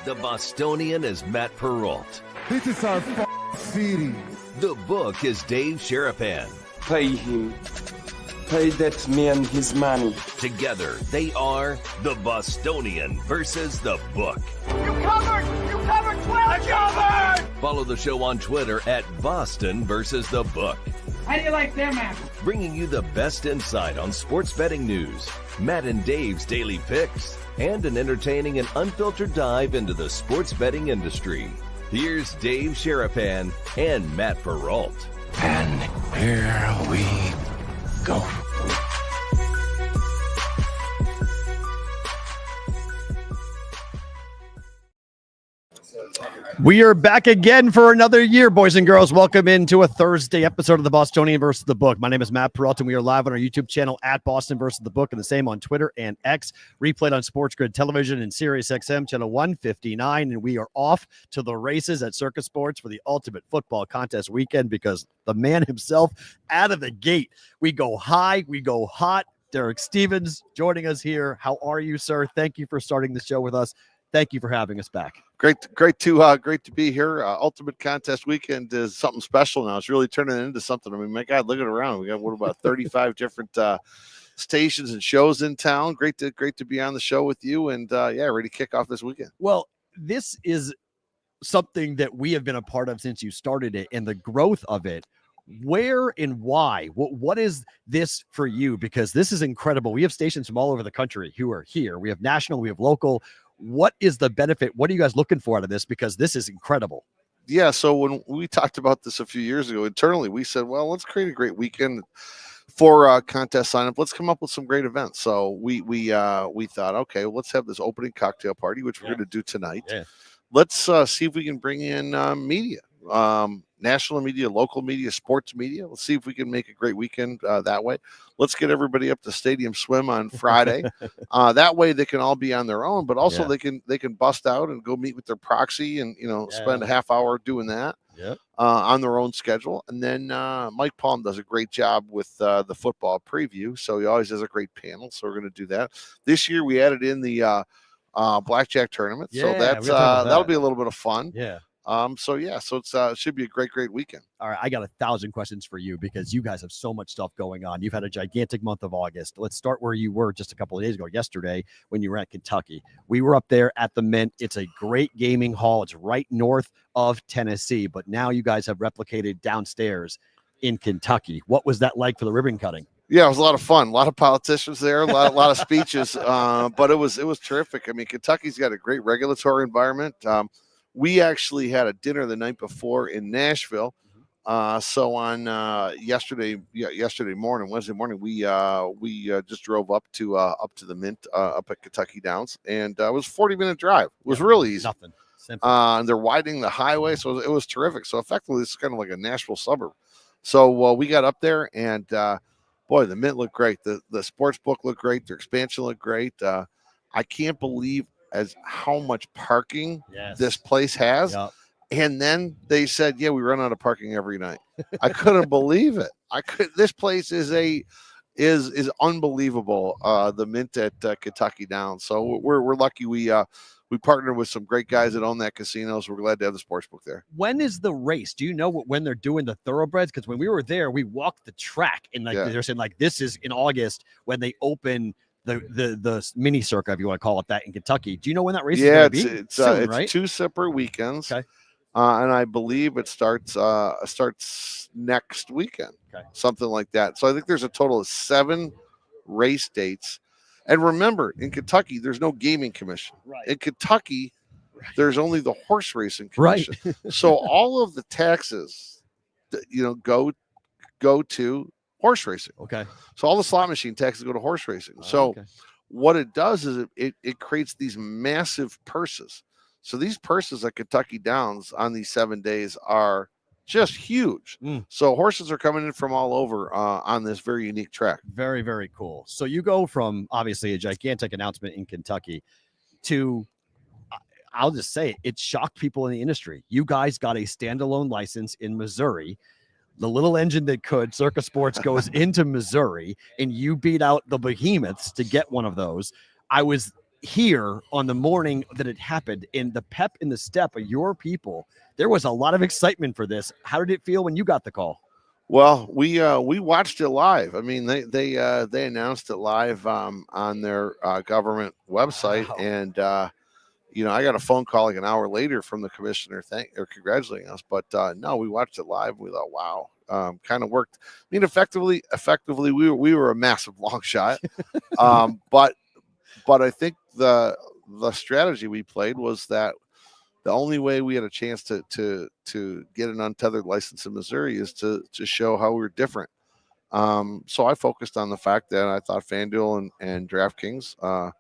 The Bostonian is Matt Perrault. This is our city. The book is Dave Sherapan. Pay him. Pay that man his money. Together, they are the Bostonian versus the book. You covered 12. Covered. Follow the show on Twitter at Boston versus the book. How do you like them apples? Bringing you the best insight on sports betting news, Matt and Dave's daily picks, and an entertaining and unfiltered dive into the sports betting industry. Here's Dave Sherapan and Matt Perrault. And here we go. We are back again for another year, boys and girls. Welcome into a Thursday episode of the Bostonian versus the Book. My name is Matt Perrault, and we are live on our YouTube channel at Boston versus the Book, and the same on Twitter and X. Replayed on Sports Grid Television and Sirius XM channel 159, and we are off to the races at Circa Sports for the Ultimate Football Contest weekend because the man himself, out of the gate, we go high, we go hot. Derek Stevens joining us here. How are you, sir? Thank you for starting the show with us. Thank you for having us back. Great to be here. Ultimate Contest weekend is something special now. It's really turning into something. I mean, my God, look at it around. We got about 35 different stations and shows in town. Great to be on the show with you, and ready to kick off this weekend. Well, this is something that we have been a part of since you started it, and the growth of it. Where and why? What is this for you? Because this is incredible. We have stations from all over the country who are here. We have national, we have local. What is the benefit? What are you guys looking for out of this? Because this is incredible. Yeah. So when we talked about this a few years ago internally, we said, well, let's create a great weekend for contest sign up. Let's come up with some great events. So we thought, okay, well, let's have this opening cocktail party, which we're going to do tonight. Yeah. Let's see if we can bring in media, national media, local media, sports media. Let's see if we can make a great weekend that way. Let's get everybody up to Stadium Swim on Friday. That way they can all be on their own, but also they can bust out and go meet with their proxy and spend a half hour doing that on their own schedule. And then Mike Palm does a great job with the football preview, so he always has a great panel. So we're going to do that. This year we added in the blackjack tournament, so that'll be a little bit of fun. So it should be a great weekend. All right, I got 1,000 questions for you because you guys have so much stuff going on. You've had a gigantic month of August. Let's start where you were just a couple of days ago, yesterday, when you were at Kentucky. We were up there at the Mint. It's a great gaming hall. It's right north of Tennessee, but now you guys have replicated downstairs in Kentucky. What was that like for the ribbon cutting? Yeah, it was a lot of fun. A lot of politicians there, a lot of speeches, but it was terrific. I mean, Kentucky's got a great regulatory environment. We actually had a dinner the night before in Nashville. So on Wednesday morning, we just drove up to the Mint up at Kentucky Downs, and it was a 40-minute drive. It was really easy. Nothing. And they're widening the highway, so it was terrific. So effectively, it's kind of like a Nashville suburb. So we got up there, and boy, the Mint looked great. The sports book looked great. Their expansion looked great. I can't believe as how much parking this place has. Yep. And then they said, we run out of parking every night. I couldn't believe it. This place is unbelievable. The Mint at Kentucky Downs. So we're lucky we partnered with some great guys that own that casino. So we're glad to have the sports book there. When is the race? Do you know when they're doing the thoroughbreds? Because when we were there, we walked the track and they're saying this is in August when they open the mini Circa, if you want to call it that, in Kentucky. Do you know when that race is going to be? It's soon, right? 2 separate weekends. Okay. And I believe it starts next weekend, something like that. So I think there's a total of 7 race dates. And remember, in Kentucky, there's no gaming commission. Right. In Kentucky, there's only the horse racing commission. Right. So all of the taxes, go to horse racing. Okay. So all the slot machine taxes go to horse racing. What it does is it creates these massive purses. So these purses at Kentucky Downs on these 7 days are just huge. So horses are coming in from all over on this very unique track. Very, very cool. So you go from obviously a gigantic announcement in Kentucky to, I'll just say it shocked people in the industry. You guys got a standalone license in Missouri. The little engine that could, Circa Sports, goes into Missouri, and you beat out the behemoths to get one of those. I was here on the morning that it happened, in the pep in the step of your people, there was a lot of excitement for this. How did it feel when you got the call? Well, we watched it live. I mean, they announced it live on their government website, Wow. and I got a phone call like an hour later from the commissioner congratulating us. But no, we watched it live. We thought, wow, kind of worked. I mean, effectively, we were a massive long shot. But I think the strategy we played was that the only way we had a chance to get an untethered license in Missouri is to show how we're different. So I focused on the fact that I thought FanDuel and DraftKings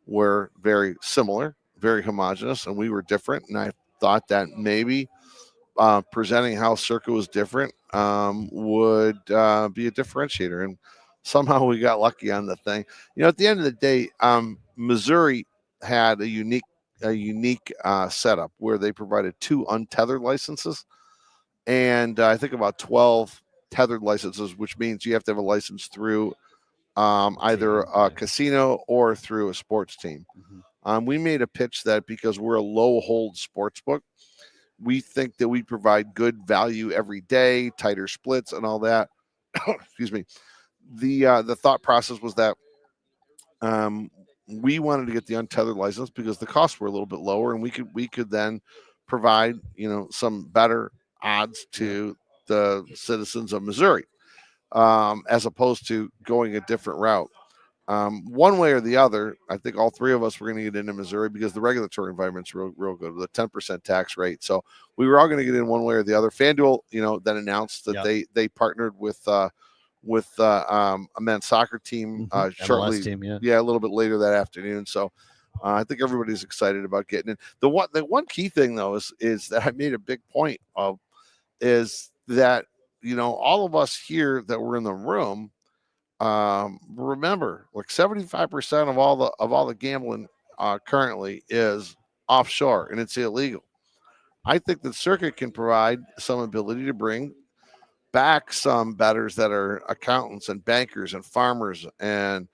were very similar, very homogenous, and we were different. And I thought that maybe presenting how Circa was different would be a differentiator. And somehow we got lucky on the thing. At the end of the day, Missouri had a unique setup where they provided 2 untethered licenses, and I think about 12 tethered licenses, which means you have to have a license through either a casino or through a sports team. We made a pitch that because we're a low hold sports book, we think that we provide good value every day, tighter splits and all that. Excuse me. The thought process was that we wanted to get the untethered license because the costs were a little bit lower, and we could then provide some better odds to the citizens of Missouri, as opposed to going a different route. One way or the other, I think all 3 of us were going to get into Missouri because the regulatory environment's real good with a 10% tax rate. So we were all going to get in one way or the other. FanDuel, then announced that they partnered with a men's soccer team shortly, team, a little bit later that afternoon. So I think everybody's excited about getting in. The one key thing though is that I made a big point of is that all of us here that were in the room remember, like 75% of all the gambling currently is offshore and it's illegal. I think that Circa can provide some ability to bring back some bettors that are accountants and bankers and farmers and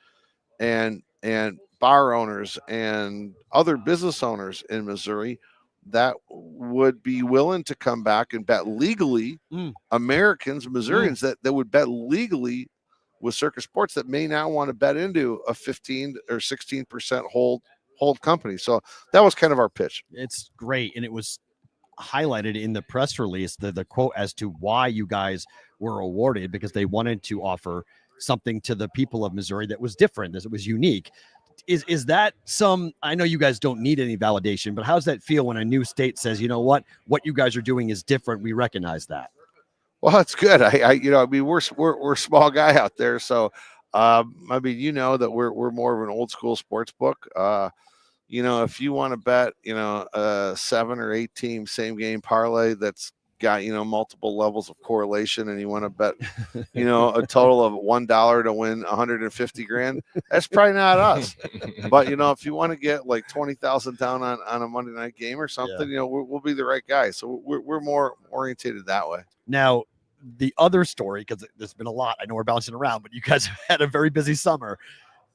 bar owners and other business owners in Missouri that would be willing to come back and bet legally. Americans, Missourians that would bet legally with Circa Sports that may now want to bet into a 15 or 16% hold company. So that was kind of our pitch. It's great, and it was highlighted in the press release, the quote as to why you guys were awarded, because they wanted to offer something to the people of Missouri that was different, that it was unique. Is that I know you guys don't need any validation, but how does that feel when a new state says, what you guys are doing is different, we recognize that? Well, that's good. We're a small guy out there, so that we're more of an old school sports book. If you want to bet, a 7 or 8 team same game parlay that's got, multiple levels of correlation, and you want to bet, a total of $1 to win 150 grand, that's probably not us. But, if you want to get like 20,000 down on a Monday night game or something, we'll be the right guy. So we're more orientated that way. Now, the other story, because there's been a lot, I know we're bouncing around, but you guys have had a very busy summer.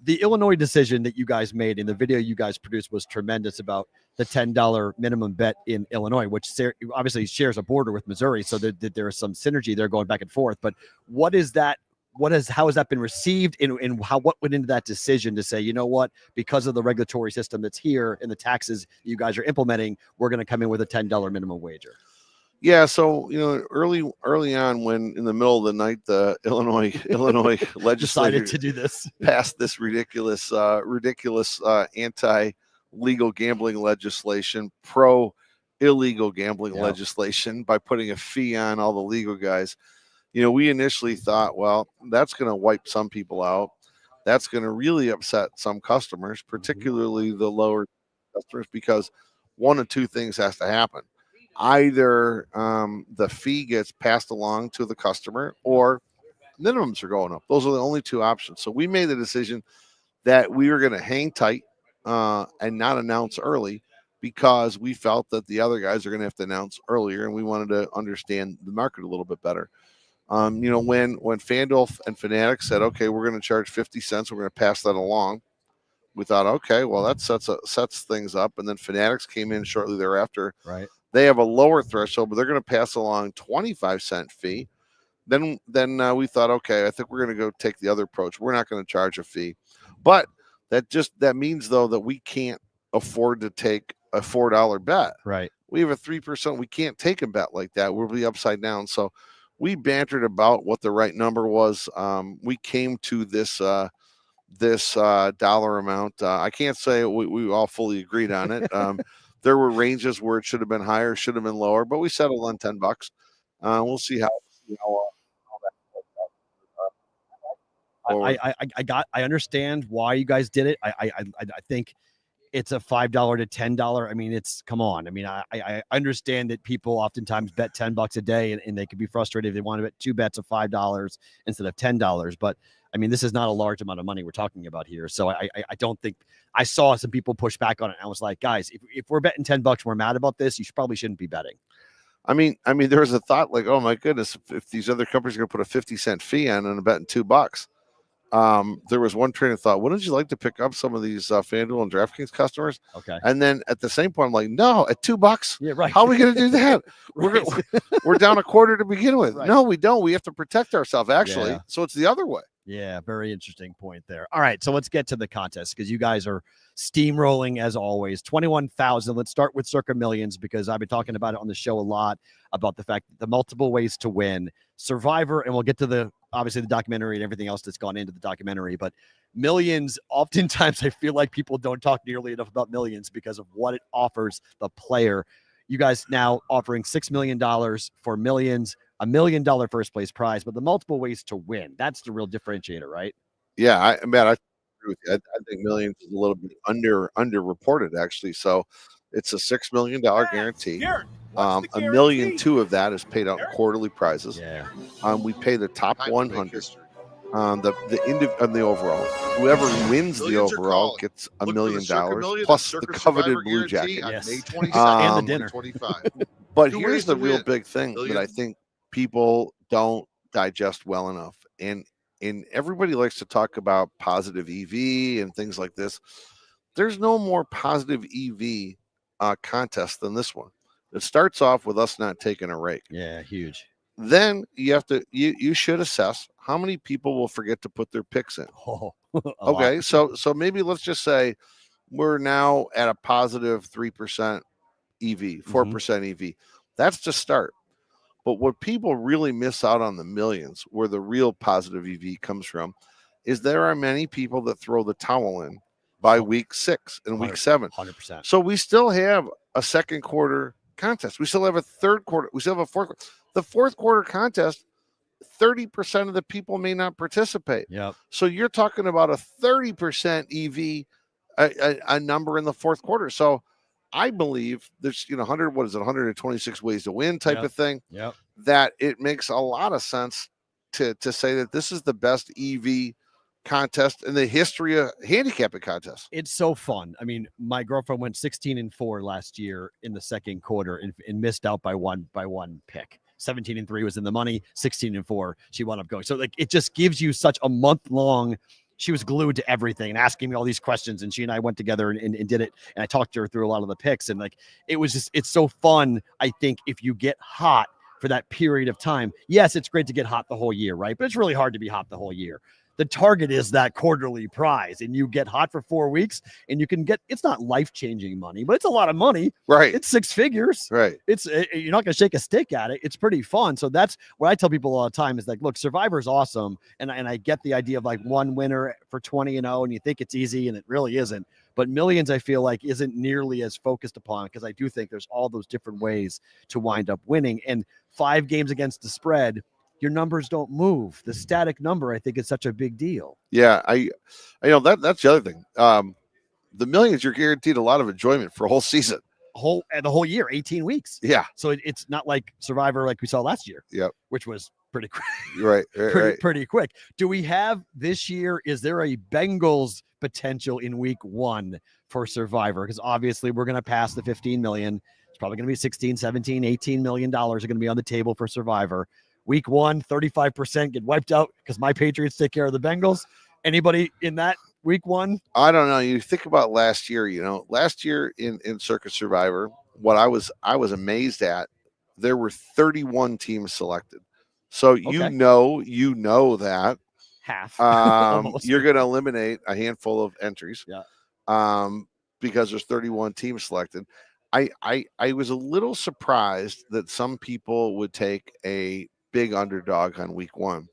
The Illinois decision that you guys made in the video you guys produced was tremendous about the $10 minimum bet in Illinois, which obviously shares a border with Missouri. So there is some synergy there going back and forth. But what is that? How has that been received? And what went into that decision to say, because of the regulatory system that's here and the taxes you guys are implementing, we're going to come in with a $10 minimum wager? Yeah, so early on, when in the middle of the night the Illinois legislature decided to do this, passed this ridiculous anti-legal gambling legislation, pro-illegal gambling legislation, by putting a fee on all the legal guys. We initially thought, well, that's going to wipe some people out. That's going to really upset some customers, particularly the lower customers, because one of two things has to happen. Either the fee gets passed along to the customer, or minimums are going up. Those are the only two options. So we made the decision that we were going to hang tight and not announce early, because we felt that the other guys are going to have to announce earlier, and we wanted to understand the market a little bit better. When FanDuel and Fanatics said, okay, we're going to charge 50 cents, we're going to pass that along, we thought, okay, well, that sets things up. And then Fanatics came in shortly thereafter. Right. They have a lower threshold, but they're going to pass along 25-cent fee. Then we thought, okay, I think we're going to go take the other approach. We're not going to charge a fee, but that means though that we can't afford to take a $4 bet. Right. We have a 3%. We can't take a bet like that. We'll be upside down. So we bantered about what the right number was. We came to this dollar amount. I can't say we all fully agreed on it. There were ranges where it should have been higher, should have been lower, but we settled on $10. We'll see how that I understand why you guys did it. I think it's a $5 to $10. I mean, come on. I mean, I understand that people oftentimes bet $10 a day and they could be frustrated if they want to bet 2 bets of $5 instead of $10. But I mean, this is not a large amount of money we're talking about here. So I don't think I saw some people push back on it. I was like, guys, if we're betting $10, we're mad about this. You probably shouldn't be betting. I mean, there was a thought like, oh my goodness, if these other companies are going to put a 50-cent fee on and a betting $2. There was one train of thought, wouldn't you like to pick up some of these FanDuel and DraftKings customers? Okay. And then at the same point, I'm like, no, at $2. Yeah, right. How are we going to do that? We're down a quarter to begin with. Right. No, we don't. We have to protect ourselves, actually. Yeah. So it's the other way. Yeah, very interesting point there. All right, so let's get to the contest because you guys are steamrolling as always. 21,000. Let's start with Circa Millions because I've been talking about it on the show a lot about the fact that the multiple ways to win Survivor, and we'll get to obviously the documentary and everything else that's gone into the documentary, but Millions, oftentimes I feel like people don't talk nearly enough about Millions because of what it offers the player. You guys now offering $6 million for Millions, $1 million first place prize, but the multiple ways to win. That's the real differentiator, right? Yeah, I agree with you. I think Millions is a little bit underreported, actually. So it's a $6 million guarantee. $1.2 million of that is paid out in quarterly prizes. Yeah. We pay the top 100 the overall. Whoever wins the overall gets $1 million plus the coveted blue jacket. Yes. And the dinner. But here's the real big thing that I think people don't digest well enough, and everybody likes to talk about positive EV and things like this. There's no more positive EV contest than this one. It starts off with us not taking a rake. Yeah, huge. Then you should assess how many people will forget to put their picks in. Okay, so maybe let's just say we're now at a positive 3% EV, 4% EV. That's to start. But what people really miss out on the Millions, where the real positive EV comes from, is there are many people that throw the towel in by week 6 and week 7. 100%. So we still have a second quarter contest. We still have a third quarter. We still have a fourth quarter. The fourth quarter contest, 30% of the people may not participate. Yep. So you're talking about a 30% EV, a number in the fourth quarter. So I believe there's 126 ways to win type of thing. Yep. That it makes a lot of sense to say that this is the best EV contest in the history of handicapping contests. It's so fun. I mean, my girlfriend went 16-4 last year in the second quarter and missed out by one pick. 17-3 was in the money. 16-4 she wound up going. So like it just gives you such a month long. She was glued to everything and asking me all these questions, and she and I went together and did it. And I talked to her through a lot of the picks, and like it's so fun. I think if you get hot for that period of time, yes, it's great to get hot the whole year, right? But it's really hard to be hot the whole year. The target is that quarterly prize, and you get hot for 4 weeks, and you can get. It's not life-changing money, but it's a lot of money. Right. It's 6 figures. Right. You're not going to shake a stick at it. It's pretty fun. So that's what I tell people all the time is like, look, Survivor's awesome, and I get the idea of like one winner for 20-0, and you think it's easy, and it really isn't. But Millions, I feel like, isn't nearly as focused upon because I do think there's all those different ways to wind up winning, and 5 games against the spread. Your numbers don't move. The static number, I think, is such a big deal. Yeah, I that's the other thing. The Millions, you're guaranteed a lot of enjoyment for a whole season. The whole year, 18 weeks. Yeah. So it's not like Survivor like we saw last year. Yep. Which was pretty quick. Right. Pretty quick. Do we have this year? Is there a Bengals potential in week 1 for Survivor? Because obviously we're going to pass the 15 million. It's probably going to be 16, 17, 18 million dollars are going to be on the table for Survivor. Week 1, 35% get wiped out because my Patriots take care of the Bengals. Anybody in that week one? I don't know. You think about last year, last year in Circa Survivor, what I was amazed at, there were 31 teams selected. So you know that Half. you're going to eliminate a handful of entries. Yeah. Because there's 31 teams selected. I was a little surprised that some people would take a big underdog on week one.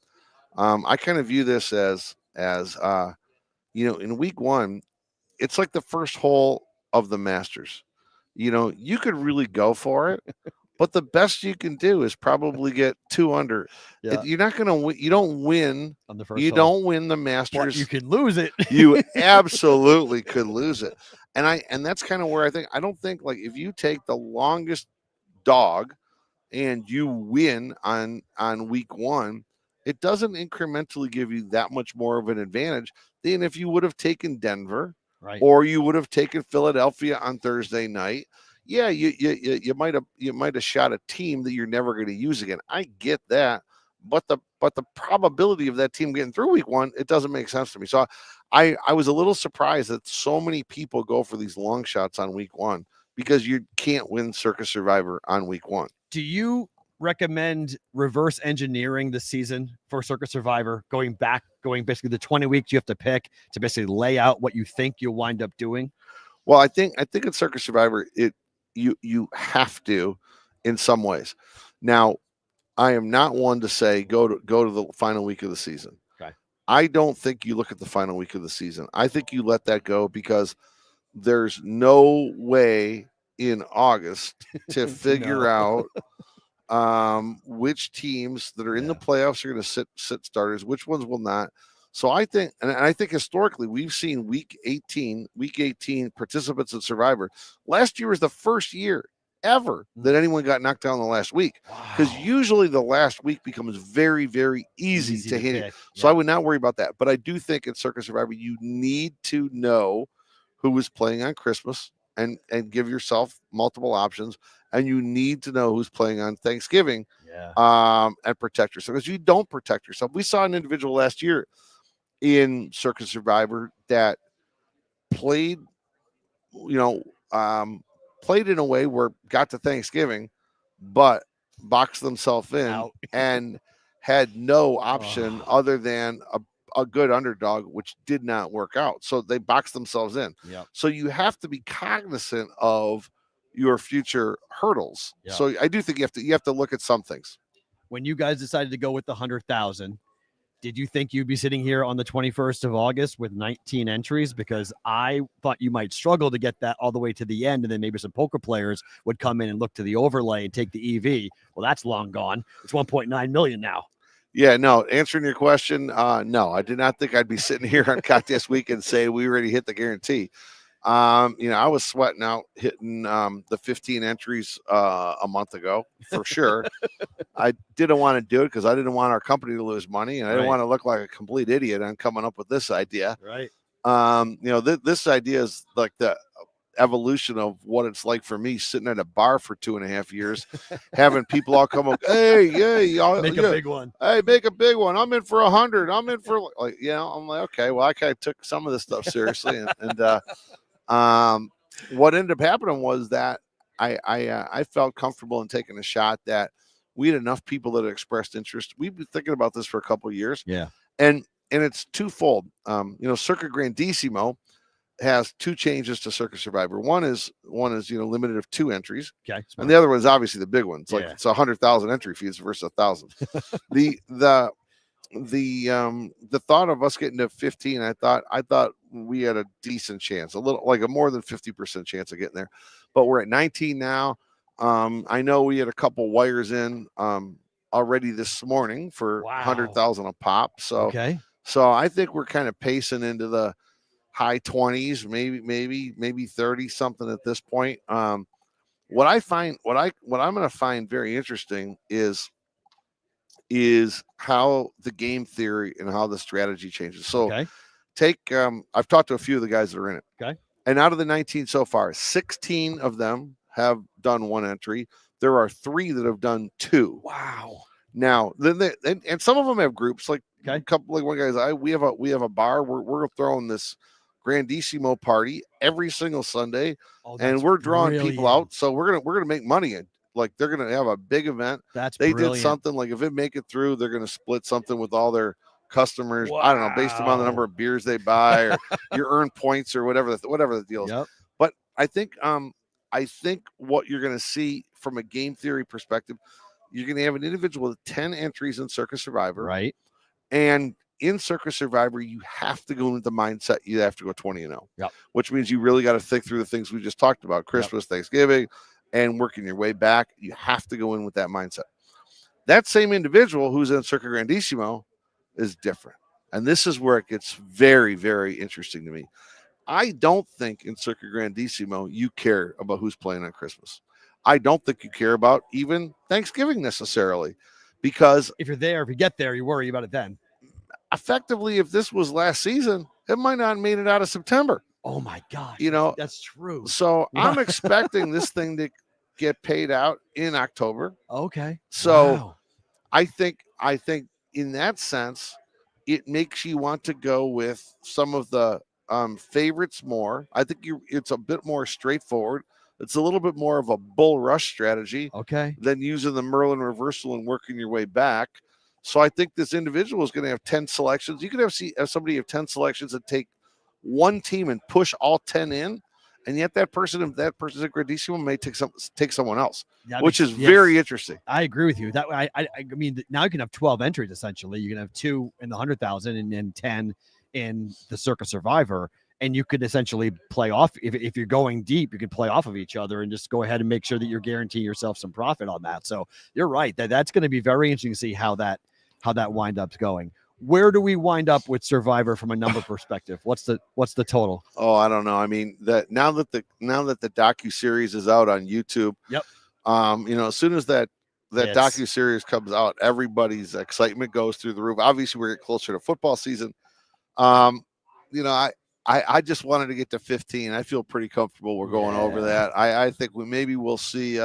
I kind of view this as in week one, it's like the first hole of the Masters. You could really go for it, but the best you can do is probably get 2 under. Yeah. You're not going to win. You don't win On the first You hole. don't win the Masters. But you can lose it. You absolutely could lose it. And that's kind of where I don't think, like, if you take the longest dog and you win on week one, it doesn't incrementally give you that much more of an advantage than if you would have taken Denver, right, or you would have taken Philadelphia on Thursday night. Yeah, you might have shot a team that you're never going to use again. I get that, but the probability of that team getting through week one, it doesn't make sense to me. So I was a little surprised that so many people go for these long shots on week one, because you can't win Circa Survivor on week one. Do you recommend reverse engineering the season for Circa Survivor, going basically the 20 weeks you have to pick to basically lay out what you think you'll wind up doing? Well, I think in Circa Survivor, you have to, in some ways. Now, I am not one to say go to the final week of the season. Okay. I don't think you look at the final week of the season. I think you let that go, because there's no way in August to figure out which teams that are in the playoffs are going to sit starters, which ones will not. So I think, and I think historically we've seen week 18 participants in Survivor. Last year was the first year ever that anyone got knocked down the last week, because usually the last week becomes very, very easy to hit. So I would not worry about that. But I do think in Circa Survivor, you need to know who is playing on Christmas and give yourself multiple options. And you need to know who's playing on Thanksgiving and protect yourself, because you don't protect yourself. We saw an individual last year in Circa Survivor that played in a way where got to Thanksgiving, but boxed themselves in and had no option other than a good underdog, which did not work out. So they boxed themselves in. Yep. So you have to be cognizant of your future hurdles. Yep. So I do think you have to look at some things. When you guys decided to go with the 100,000, did you think you'd be sitting here on the 21st of August with 19 entries? Because I thought you might struggle to get that all the way to the end, and then maybe some poker players would come in and look to the overlay and take the EV. Well, that's long gone. It's 1.9 million now. Yeah, no, answering your question, no, I did not think I'd be sitting here on contest week and say we already hit the guarantee. I was sweating out hitting the 15 entries a month ago for sure. I didn't want to do it because I didn't want our company to lose money, and I didn't want to look like a complete idiot on coming up with this idea. Right. This idea is like the evolution of what it's like for me sitting at a bar for 2.5 years, having people all come up, hey, make a big one. Hey, make a big one. I'm in for 100. I'm in for I'm like, okay, well, I kind of took some of this stuff seriously, and what ended up happening was that I felt comfortable in taking a shot that we had enough people that had expressed interest. We've been thinking about this for a couple of years. Yeah. And it's twofold. Circa Grandissimo has 2 changes to Circa Survivor. One is limited of 2 entries. Okay. And the other one is obviously the big one. It's like it's 100,000 entry fees versus 1,000. The thought of us getting to 15, I thought we had a decent chance, a little like a more than 50% chance of getting there. But we're at 19 now. I know we had a couple wires in already this morning for 100,000 a pop. So I think we're kind of pacing into the high 20s, maybe 30 something at this point. What I'm going to find very interesting is how the game theory and how the strategy changes. So I've talked to a few of the guys that are in it. Okay. And out of the 19 so far, 16 of them have done 1 entry. There are 3 that have done 2. Wow. Now, and some of them have groups like Okay. a couple, like one guy's. We have a bar. We're throwing this Grandissimo party every single Sunday, and we're drawing people out. So we're gonna make money. Like they're gonna have a big event. They did something like if it make it through, they're gonna split something with all their customers. Wow. I don't know, based upon the number of beers they buy, or you earn points, or whatever the deal is. Yep. But I think what you're gonna see from a game theory perspective, you're gonna have an individual with 10 entries in Circa Survivor, right? And in Circa Survivor, you have to go with the mindset you have to go 20-0. Yep. Which means you really got to think through the things we just talked about: Christmas, Thanksgiving, and working your way back. You have to go in with that mindset. That same individual who's in Circa Grandissimo is different. And this is where it gets very, very interesting to me. I don't think in Circa Grandissimo you care about who's playing on Christmas. I don't think you care about even Thanksgiving necessarily, because if you get there, you worry about it then. Effectively, if this was last season, it might not have made it out of September. Oh my God. That's true. So I'm expecting this thing to get paid out in October. Okay. So wow. I think in that sense, it makes you want to go with some of the favorites more. I think it's a bit more straightforward. It's a little bit more of a bull rush strategy. Okay. Than using the Merlin reversal and working your way back. So I think this individual is going to have 10 selections. You could have somebody have 10 selections and take one team and push all 10 in, and yet that person's at Grandissimo may take someone else, which is very interesting. I agree with you. That I mean, now you can have 12 entries essentially. You can have 2 in the 100,000 and then 10 in the Circa Survivor, and you could essentially play off. If you're going deep, you can play off of each other and just go ahead and make sure that you're guaranteeing yourself some profit on that. So you're right. That's going to be very interesting to see how that wind up's going. Where do we wind up with Survivor from a number perspective? What's the total? Oh, I don't know. I mean, now that the docuseries is out on YouTube. Yep. As soon as that docuseries comes out, everybody's excitement goes through the roof. Obviously, we're getting closer to football season. I just wanted to get to 15. I feel pretty comfortable we're going over that. I think we'll see.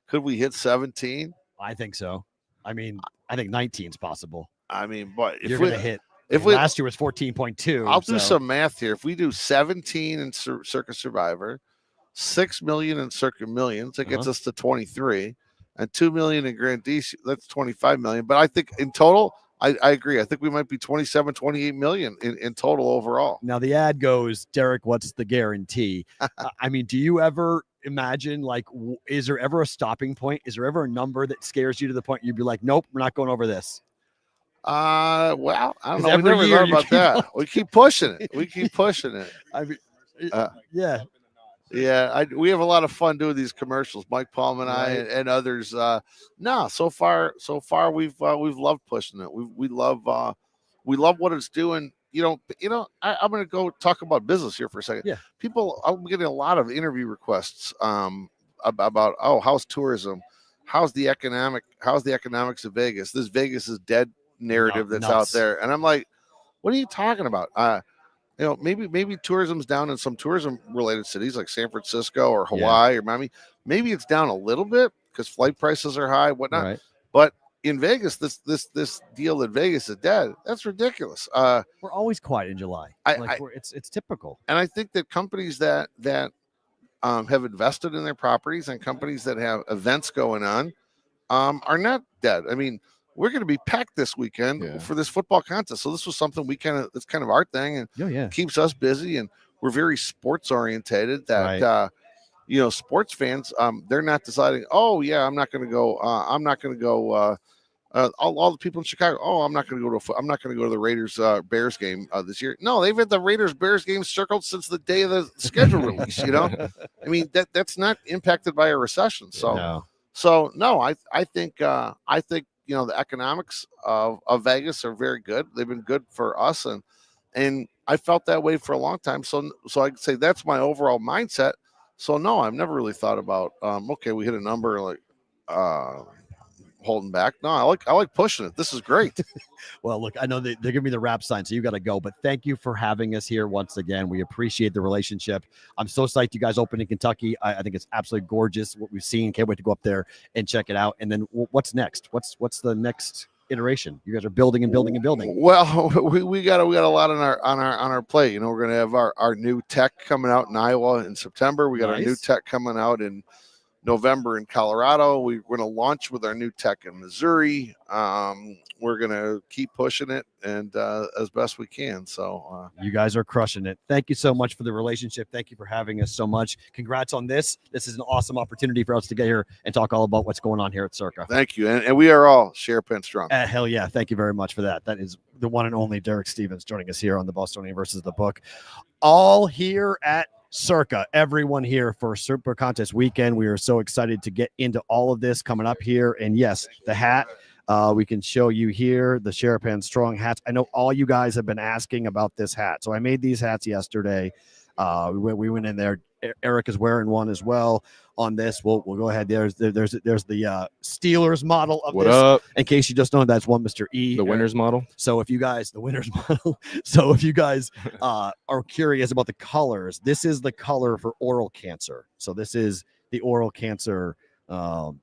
Could we hit 17? I think so. I mean, I think 19 is possible. I mean, but if you're going to hit, last year was 14.2. I'll do some math here. If we do 17 in Circa Survivor, 6 million in Circa Millions, that gets us to 23, and 2 million in Grandissimo, that's 25 million. But I think in total, I agree. I think we might be 27, 28 million in total overall. Now the ad goes, Derek, what's the guarantee? I mean, do you ever imagine, like, is there ever a stopping point? Is there ever a number that scares you to the point you'd be like, nope, we're not going over this? Well, I don't know. We never thought about that. We keep pushing it. I mean, we have a lot of fun doing these commercials. Mike Palm and I and others. So far we've loved pushing it. We love what it's doing. I'm going to go talk about business here for a second. Yeah. I'm getting a lot of interview requests about how's tourism, how's the economics of Vegas. This Vegas is dead narrative that's out there, and I'm like, what are you talking about? Maybe tourism's down in some tourism related cities like San Francisco or Hawaii or Miami. Maybe it's down a little bit because flight prices are high, whatnot. Right. But in Vegas, this deal that Vegas is dead, that's ridiculous. We're always quiet in July. It's typical. And I think that companies that have invested in their properties and companies that have events going on are not dead. I mean, we're going to be packed this weekend for this football contest. So this was something it's kind of our thing and keeps us busy. And we're very sports orientated that, sports fans, they're not deciding, I'm not going to go. All the people in Chicago, I'm not going to go to the Raiders Bears game this year. No, they've had the Raiders Bears game circled since the day of the schedule release. I mean, that's not impacted by a recession. So I think the economics of Vegas are very good. They've been good for us, and I felt that way for a long time. So I'd say that's my overall mindset. So no, I've never really thought about we hit a number like holding back. No, I like pushing it. This is great. Well, look, I know they're giving me the wrap sign, so you got to go. But thank you for having us here once again. We appreciate the relationship. I'm so psyched you guys opened in Kentucky. I think it's absolutely gorgeous what we've seen. Can't wait to go up there and check it out. And then what's next? What's the next iteration? You guys are building and building and building. Well, we got a lot on our plate. You know, we're gonna have our new tech coming out in Iowa in September. We got our new tech coming out in November in Colorado. We're going to launch with our new tech in Missouri. We're going to keep pushing it and as best we can. So you guys are crushing it. Thank you so much for the relationship. Thank you for having us so much. Congrats on this. This is an awesome opportunity for us to get here and talk all about what's going on here at Circa. Thank you. And we are all Sherapan strong. Hell yeah. Thank you very much for that. That is the one and only Derek Stevens joining us here on the Bostonian versus the Book. All here at Circa, everyone here for Circa Contest weekend. We are so excited to get into all of this coming up here. And yes, the hat, we can show you here, the Sherapan Strong hats. I know all you guys have been asking about this hat. So I made these hats yesterday. We went in there. Eric is wearing one as well on this. We'll go ahead. There's the Steelers model of what this. Up? In case you just know, that's one Mr. E. The winner's model. So if you guys, the winner's model. So if you guys are curious about the colors, this is the color for oral cancer. So this is the oral cancer.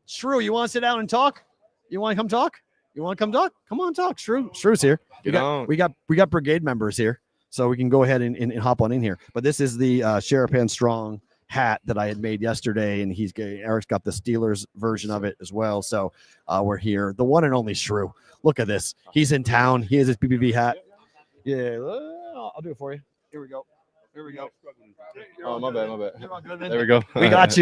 Shrew, you want to sit down and talk? You want to come talk? You want to come talk? Come on, talk. Shrew's here. We got brigade members here. So we can go ahead and hop on in here. But this is the Sherapan Strong hat that I had made yesterday, and Eric's got the Steelers version of it as well. So we're here. The one and only Shrew. Look at this. He's in town. He has his BvB hat. Yeah, I'll do it for you. Here we go. Oh, my bad. You're all good, man. There we go. We got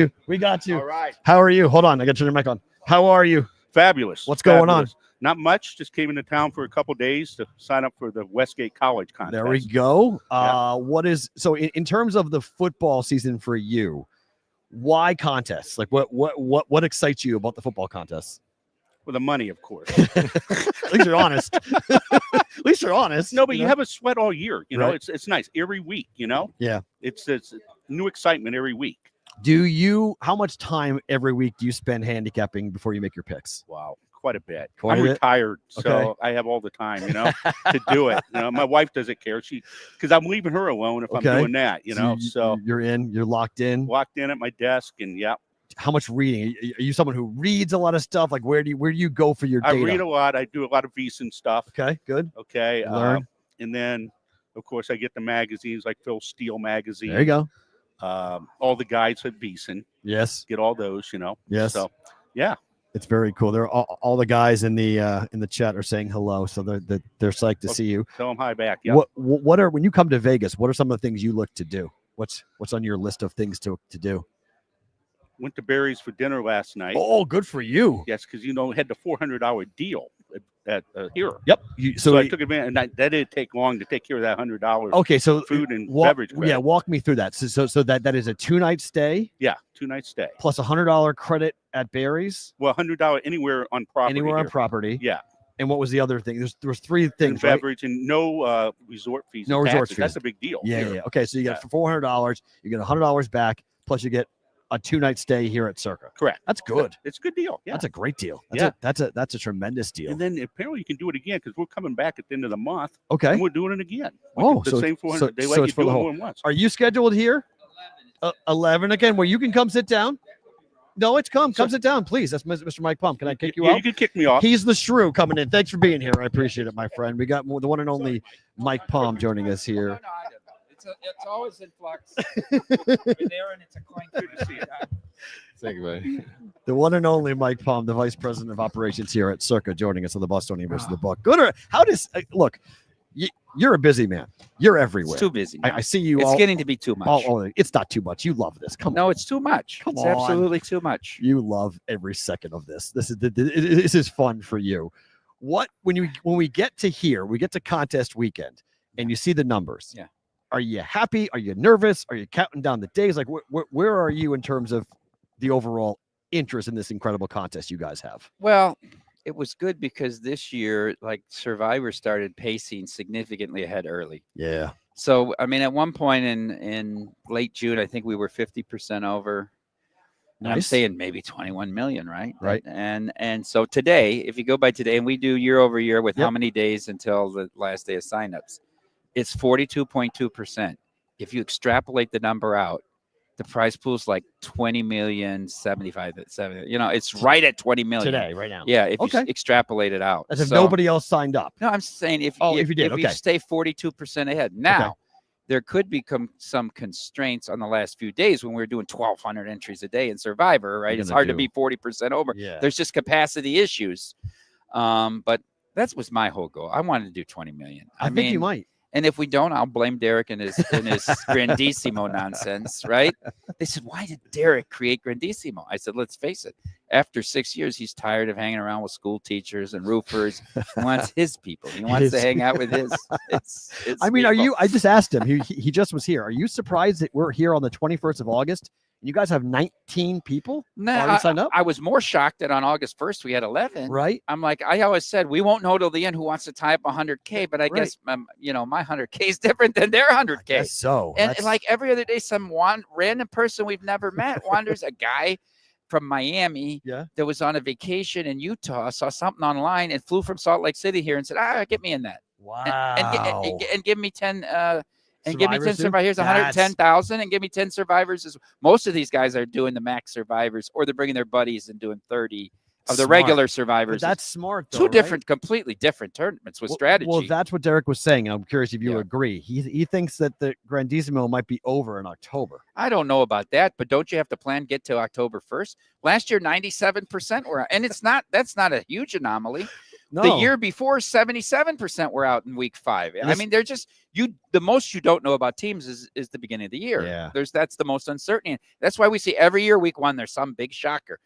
you. All right. How are you? Hold on. I got to turn your mic on. How are you? Fabulous. What's going on? Not much. Just came into town for a couple days to sign up for the Westgate College contest. There we go. What is so in terms of the football season for you? Why contests? Like what excites you about the football contests? Well, the money, of course. At least you're honest. At least you're honest. No, but you have a sweat all year. You know, Right. it's nice every week. You know. Yeah. It's new excitement every week. How much time every week do you spend handicapping before you make your picks? Wow. Quite a bit. Quite a I'm bit? retired, so Okay. I have all the time, to do it. My wife doesn't care. Because I'm leaving her alone if Okay. I'm doing that, So You're locked in. walked in at my desk and yeah. How much reading? Are you someone who reads a lot of stuff? Like where do you go for your I data? read a lot. I do a lot of VEASAN stuff. Okay, good. Okay. Learn. And then, of course, I get the magazines like Phil Steele magazine. There you go. All the guides at VEASAN. Yes. Get all those, Yes. So, yeah. It's very cool. They're all the guys in the chat are saying hello, so they're psyched to see you. Tell them hi back. Yeah. What are when you come to Vegas? What are some of the things you look to do? What's on your list of things to do? Went to Barry's for dinner last night. Oh, good for you. Yes, because had the $400 deal at here. Yep. So I took advantage, and that didn't take long to take care of that $100. Okay, so food and beverage. Credit. Yeah, walk me through that. So that is a 2-night stay. Yeah, 2-night stay plus $100 credit at Barry's. Well, $100 anywhere on property. Anywhere on property. Yeah. And what was the other thing? There was 3 things. And beverage, right? And no resort fees. No resort fees. That's a big deal. Yeah. Okay, so you get for $400, you get $100 back, plus you get a 2-night stay here at Circa. Correct. That's good. It's a good deal. Yeah. That's a great deal. That's a tremendous deal. And then apparently you can do it again because we're coming back at the end of the month. Okay. And we're doing it again. So same 400. They so let it's you for do the it whole. more than once. Are you scheduled here? 11 again, where you can come sit down. No, come sit down, please. That's Mr. Mike Palm. Can I kick you out? You can kick me off. He's the Shrew coming in. Thanks for being here. I appreciate it, my friend. We got the one and only Mike Palm joining us here. It's always in flux. We're there, and it's a coin to see it. Thank you, buddy. The one and only Mike Palm, the vice president of operations here at Circa, joining us on the Bostonian versus the Book. Good. How does look? You're a busy man. You're everywhere. It's too busy. I see you. It's getting to be too much. It's not too much. You love this. Come on. No, it's too much. It's absolutely too much. You love every second of this. This is fun for you. When we get to here, we get to contest weekend, and you see the numbers. Yeah. Are you happy? Are you nervous? Are you counting down the days? Like where are you in terms of the overall interest in this incredible contest you guys have? Well, it was good because this year, like Survivor started pacing significantly ahead early. Yeah. So, I mean, at one point in late June, I think we were 50% over. I'm Nice. saying maybe 21 million, right? Right. And so today, if you go by today, and we do year over year with Yep. how many days until the last day of signups, it's 42.2%. If you extrapolate the number out, the prize pool's like 20 million, 75, 70. It's right at 20 million Today, right now. Yeah, if Okay. you extrapolate it out. As if So- nobody else signed up. No, I'm saying if Oh, you, if you did, if you okay. stay 42% ahead. Now, there could become some constraints on the last few days when we're doing 1,200 entries a day in Survivor, right? You're It's gonna hard to do- be 40% over. Yeah. There's just capacity issues. But that was my whole goal. I wanted to do 20 million. I think you might. And if we don't, I'll blame Derek and his Grandissimo nonsense, right? They said, why did Derek create Grandissimo? I said, let's face it. After 6 years, he's tired of hanging around with school teachers and roofers. He wants his people. He wants to hang out with his I mean, people. I just asked him. He just was here. Are you surprised that we're here on the 21st of August and you guys have 19 people already signed up? I was more shocked that on August 1st we had 11. Right. I'm like, I always said we won't know till the end who wants to tie up 100K, but I guess my 100K is different than their 100K. So And like every other day, some random person we've never met wanders. A guy from Miami that was on a vacation in Utah saw something online and flew from Salt Lake City here and said, get me in that. Wow. And give me 10 and give me 10 Survivors too? survivors. Here's That's- 110,000 and give me 10 survivors. Most of these guys are doing the max survivors, or they're bringing their buddies and doing 30 of the Smart. regular But survivors. that's smart, though, Two right? different, completely different tournaments with strategy. Well, that's what Derek was saying. I'm curious if you agree. He thinks that the Grandissimo might be over in October. I don't know about that, but don't you have to get to October 1st? Last year, 97% were out, and that's not a huge anomaly. No. The year before, 77% were out in week 5. I mean, they're just the most you don't know about teams is the beginning of the year. Yeah. That's the most uncertainty. That's why we see every year week 1 there's some big shocker.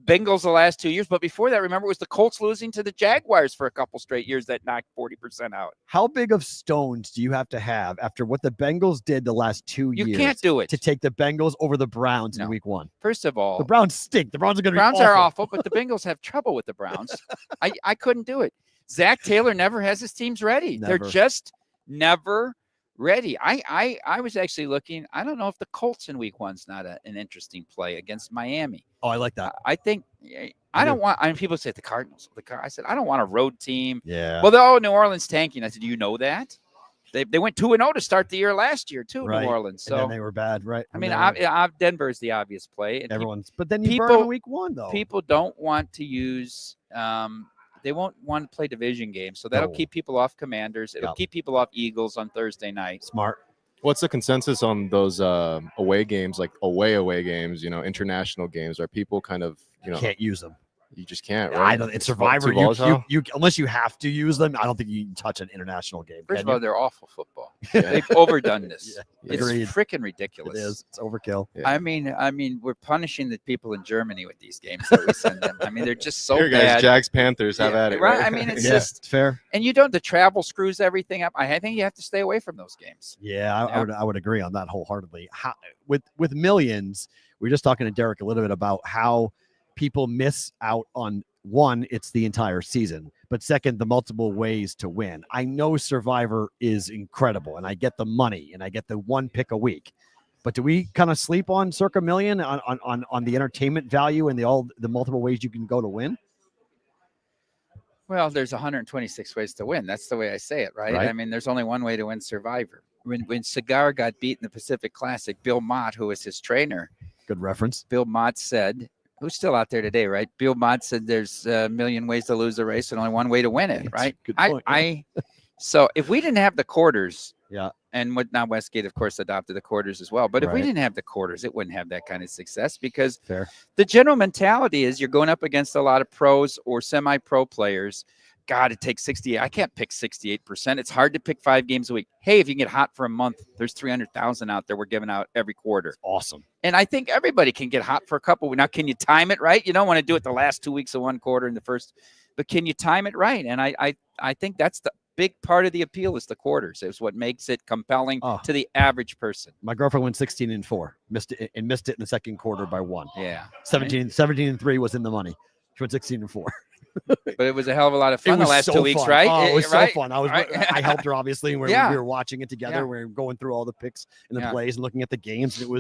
Bengals the last 2 years, but before that, remember, it was the Colts losing to the Jaguars for a couple straight years that knocked 40% out. How big of stones do you have to have after what the Bengals did the last 2 years? You can't do it to take the Bengals over the Browns in week 1. First of all, the Browns stink. The Browns are going to be Browns awful. are awful, but the Bengals have trouble with the Browns. I couldn't do it. Zach Taylor never has his teams ready. Never. They're just never ready. I was actually looking. I don't know if the Colts in week 1's not an interesting play against Miami. Oh, I like that. I think I don't want. I mean, people say the Cardinals. I said I don't want a road team. Yeah. Well, New Orleans tanking. I said, do you know that? They went 2-0 to start the year last year too, Right. New Orleans. So and then they were bad, right? I mean, Denver's the obvious play. And everyone's. But then you burn them in week 1, though. People don't want to use. They won't want to play division games, so that'll No. keep people off Commanders. It'll keep people off Eagles on Thursday night. Smart. What's the consensus on those away games, like away games? International games? Are people kind of Can't use them. You just can't. I Right? don't. It's Survivor. too volatile? You unless you have to use them. I don't think you can touch an international game. First can of all, you? they're awful football. They've overdone this. It's Agreed. freaking ridiculous. It is. It's overkill. I mean, we're punishing the people in Germany with these games that we send them. I mean, they're just so Here, guys, bad. Jags, Panthers, have at it. Right? I mean, it's just it's fair. And the travel screws everything up. I think you have to stay away from those games. Yeah, I would agree on that wholeheartedly. With millions, we were just talking to Derek a little bit about how people miss out on, one, it's the entire season, but second, the multiple ways to win. I know Survivor is incredible, and I get the money, and I get the one pick a week. But do we kind of sleep on Circa Million on the entertainment value and the multiple ways you can go to win? Well, there's 126 ways to win. That's the way I say it, right? I mean, there's only one way to win Survivor. When Cigar got beat in the Pacific Classic, Bill Mott, who was his trainer, good reference. Bill Mott said, who's still out there today, right? Bill Mott said there's a million ways to lose a race and only one way to win it, right? Good point. So if we didn't have the quarters, yeah, and now Westgate, of course, adopted the quarters as well. But if we Right. didn't have the quarters, it wouldn't have that kind of success because Fair. the general mentality is you're going up against a lot of pros or semi-pro players. God, it takes 68. I can't pick 68%. It's hard to pick 5 games a week. Hey, if you can get hot for a month, there's 300,000 out there we're giving out every quarter. Awesome. And I think everybody can get hot for a couple. Now, can you time it right? You don't want to do it the last 2 weeks of one quarter in the first, but can you time it right? And I think that's the big part of the appeal is the quarters. Is what makes it compelling to the average person. My girlfriend went 16-4, missed it in the second quarter by 1. Yeah. 17-3 was in the money. She went 16-4. But it was a hell of a lot of It fun the was last so 2 weeks, fun. right? Oh, it was Right? so fun. Right? I helped her obviously, and we were watching it together. Yeah. We were going through all the picks and the Yeah. plays and looking at the games. And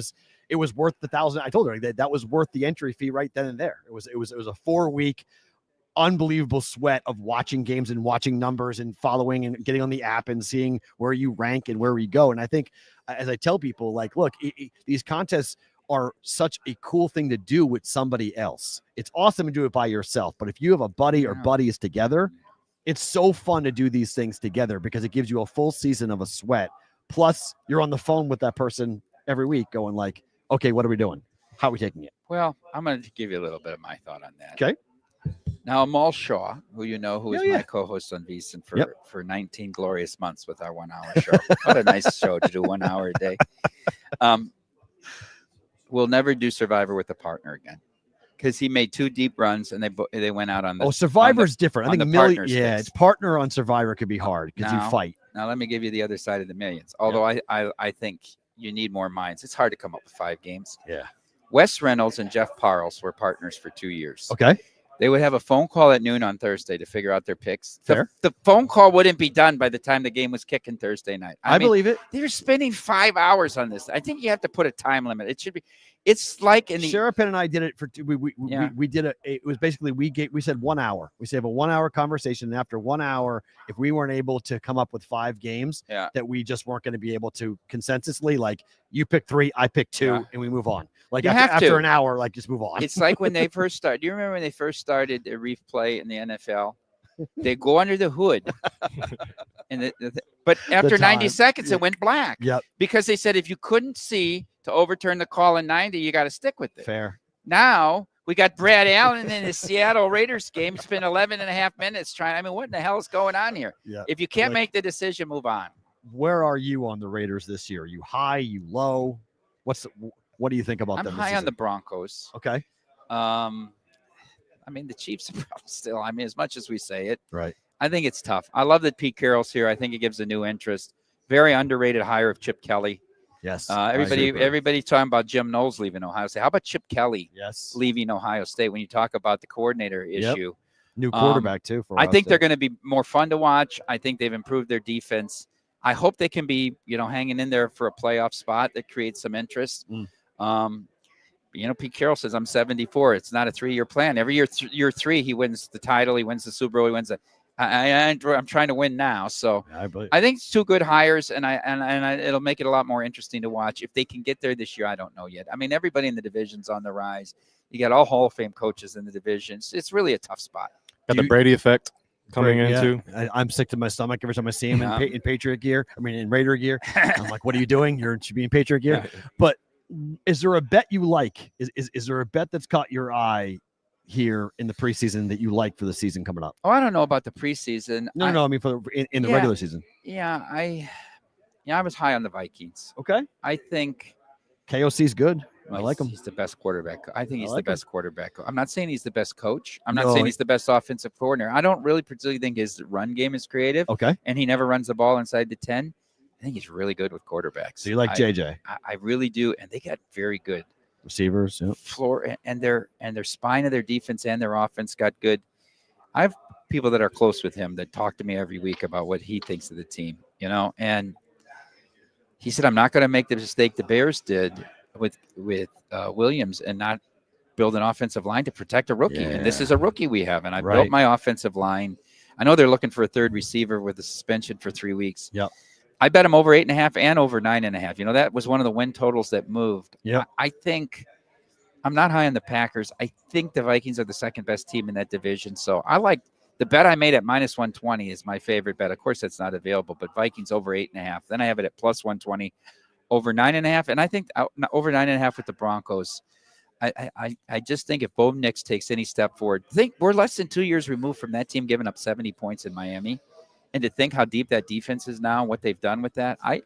it was worth the $1,000. I told her that was worth the entry fee right then and there. It was a 4-week unbelievable sweat of watching games and watching numbers and following and getting on the app and seeing where you rank and where we go. And I think, as I tell people, like, look, these contests are such a cool thing to do with somebody else. It's awesome to do it by yourself, but if you have a buddy or buddies together, it's so fun to do these things together because it gives you a full season of a sweat. Plus, you're on the phone with that person every week going like, okay, what are we doing? How are we taking it? Well, I'm going to give you a little bit of my thought on that. Okay. Now, Amal Shaw, who you know, who is Yeah, yeah. my co-host on VSiN Yep. for 19 glorious months with our 1-hour show. What a nice show to do 1 hour a day. We'll never do Survivor with a partner again because he made 2 deep runs and they went out on the. Oh, Survivor's different. I on think the partner stakes. it's partner on Survivor could be hard because you Now- fight. Now, let me give you the other side of the millions. Although I think you need more minds. It's hard to come up with 5 games. Yeah. Wes Reynolds and Jeff Parles were partners for 2 years. Okay. They would have a phone call at noon on Thursday to figure out their picks. Fair. The phone call wouldn't be done by the time the game was kicking Thursday night. I mean, believe it. They're spending 5 hours on this. I think you have to put a time limit. It should be. It's like in the. Sherapen and I did it for we did it was basically we said 1 hour. We said a 1 hour conversation, and after 1 hour, if we weren't able to come up with 5 games that we just weren't going to be able to consensusly, like you pick 3, I pick 2, and we move on. Like You after have an hour, like just move on. It's like when they first started. Do you remember when they first started the reef play in the NFL? They go under the hood, and but after 90 seconds, it went black. Yep. Because they said if you couldn't see to overturn the call in 90, you got to stick with it. Fair. Now we got Brad Allen in the Seattle Raiders game. Spent 11 and a half minutes trying. I mean, what in the hell is going on here? Yeah. If you can't make the decision, move on. Where are you on the Raiders this year? Are you high? You low? What do you think about I'm them? high on the Broncos. Okay. I mean, the Chiefs are still. I mean, as much as we say it, right? I think it's tough. I love that Pete Carroll's here. I think it gives a new interest. Very underrated hire of Chip Kelly. Yes. Everybody talking about Jim Knowles leaving Ohio State. How about Chip Kelly? Yes. Leaving Ohio State. When you talk about the coordinator issue, new quarterback too. For I Ohio think State. they're going to be more fun to watch. I think they've improved their defense. I hope they can be, hanging in there for a playoff spot that creates some interest. Pete Carroll says I'm 74. It's not a 3-year plan. Every year 3, he wins the title. He wins the Super Bowl. He wins it. I'm trying to win now. So I think it's 2 good hires, and it'll make it a lot more interesting to watch. If they can get there this year, I don't know yet. I mean, everybody in the division's on the rise. You got all Hall of Fame coaches in the divisions. It's really a tough spot. Got the Brady effect coming into. I'm sick to my stomach every time I see him in Patriot gear. I mean, in Raider gear. I'm like, what are you doing? You should be in Patriot gear. But is there a bet you like? Is there a bet that's caught your eye here in the preseason that you like for the season coming up? Oh, I don't know about the preseason. No. I mean, in the regular season. Yeah, I was high on the Vikings. Okay. I think KOC's good. I like him. He's the best quarterback. I think he's like the best quarterback. I'm not saying he's the best coach. I'm not No, saying he's the best offensive coordinator. I don't really particularly think his run game is creative. Okay. And he never runs the ball inside the 10. I think he's really good with quarterbacks. So you like JJ? I really do, and they got very good receivers. Yep. Floor and their spine of their defense and their offense got good. I have people that are close with him that talk to me every week about what he thinks of the team. And he said, "I'm not going to make the mistake the Bears did with Williams and not build an offensive line to protect a rookie. And this is a rookie we have, and I built my offensive line. I know they're looking for a 3rd receiver with a suspension for 3 weeks. Yep. I bet him over 8.5 and over 9.5. That was one of the win totals that moved. Yeah. I think I'm not high on the Packers. I think the Vikings are the 2nd best team in that division. So I like the bet I made at -120 is my favorite bet. Of course, that's not available, but Vikings over 8.5. Then I have it at +120 over 9.5. And I think over 9.5 with the Broncos. I just think if Bo Nix takes any step forward, we're less than 2 years removed from that team giving up 70 points in Miami. And to think how deep that defense is now, what they've done with that, I'm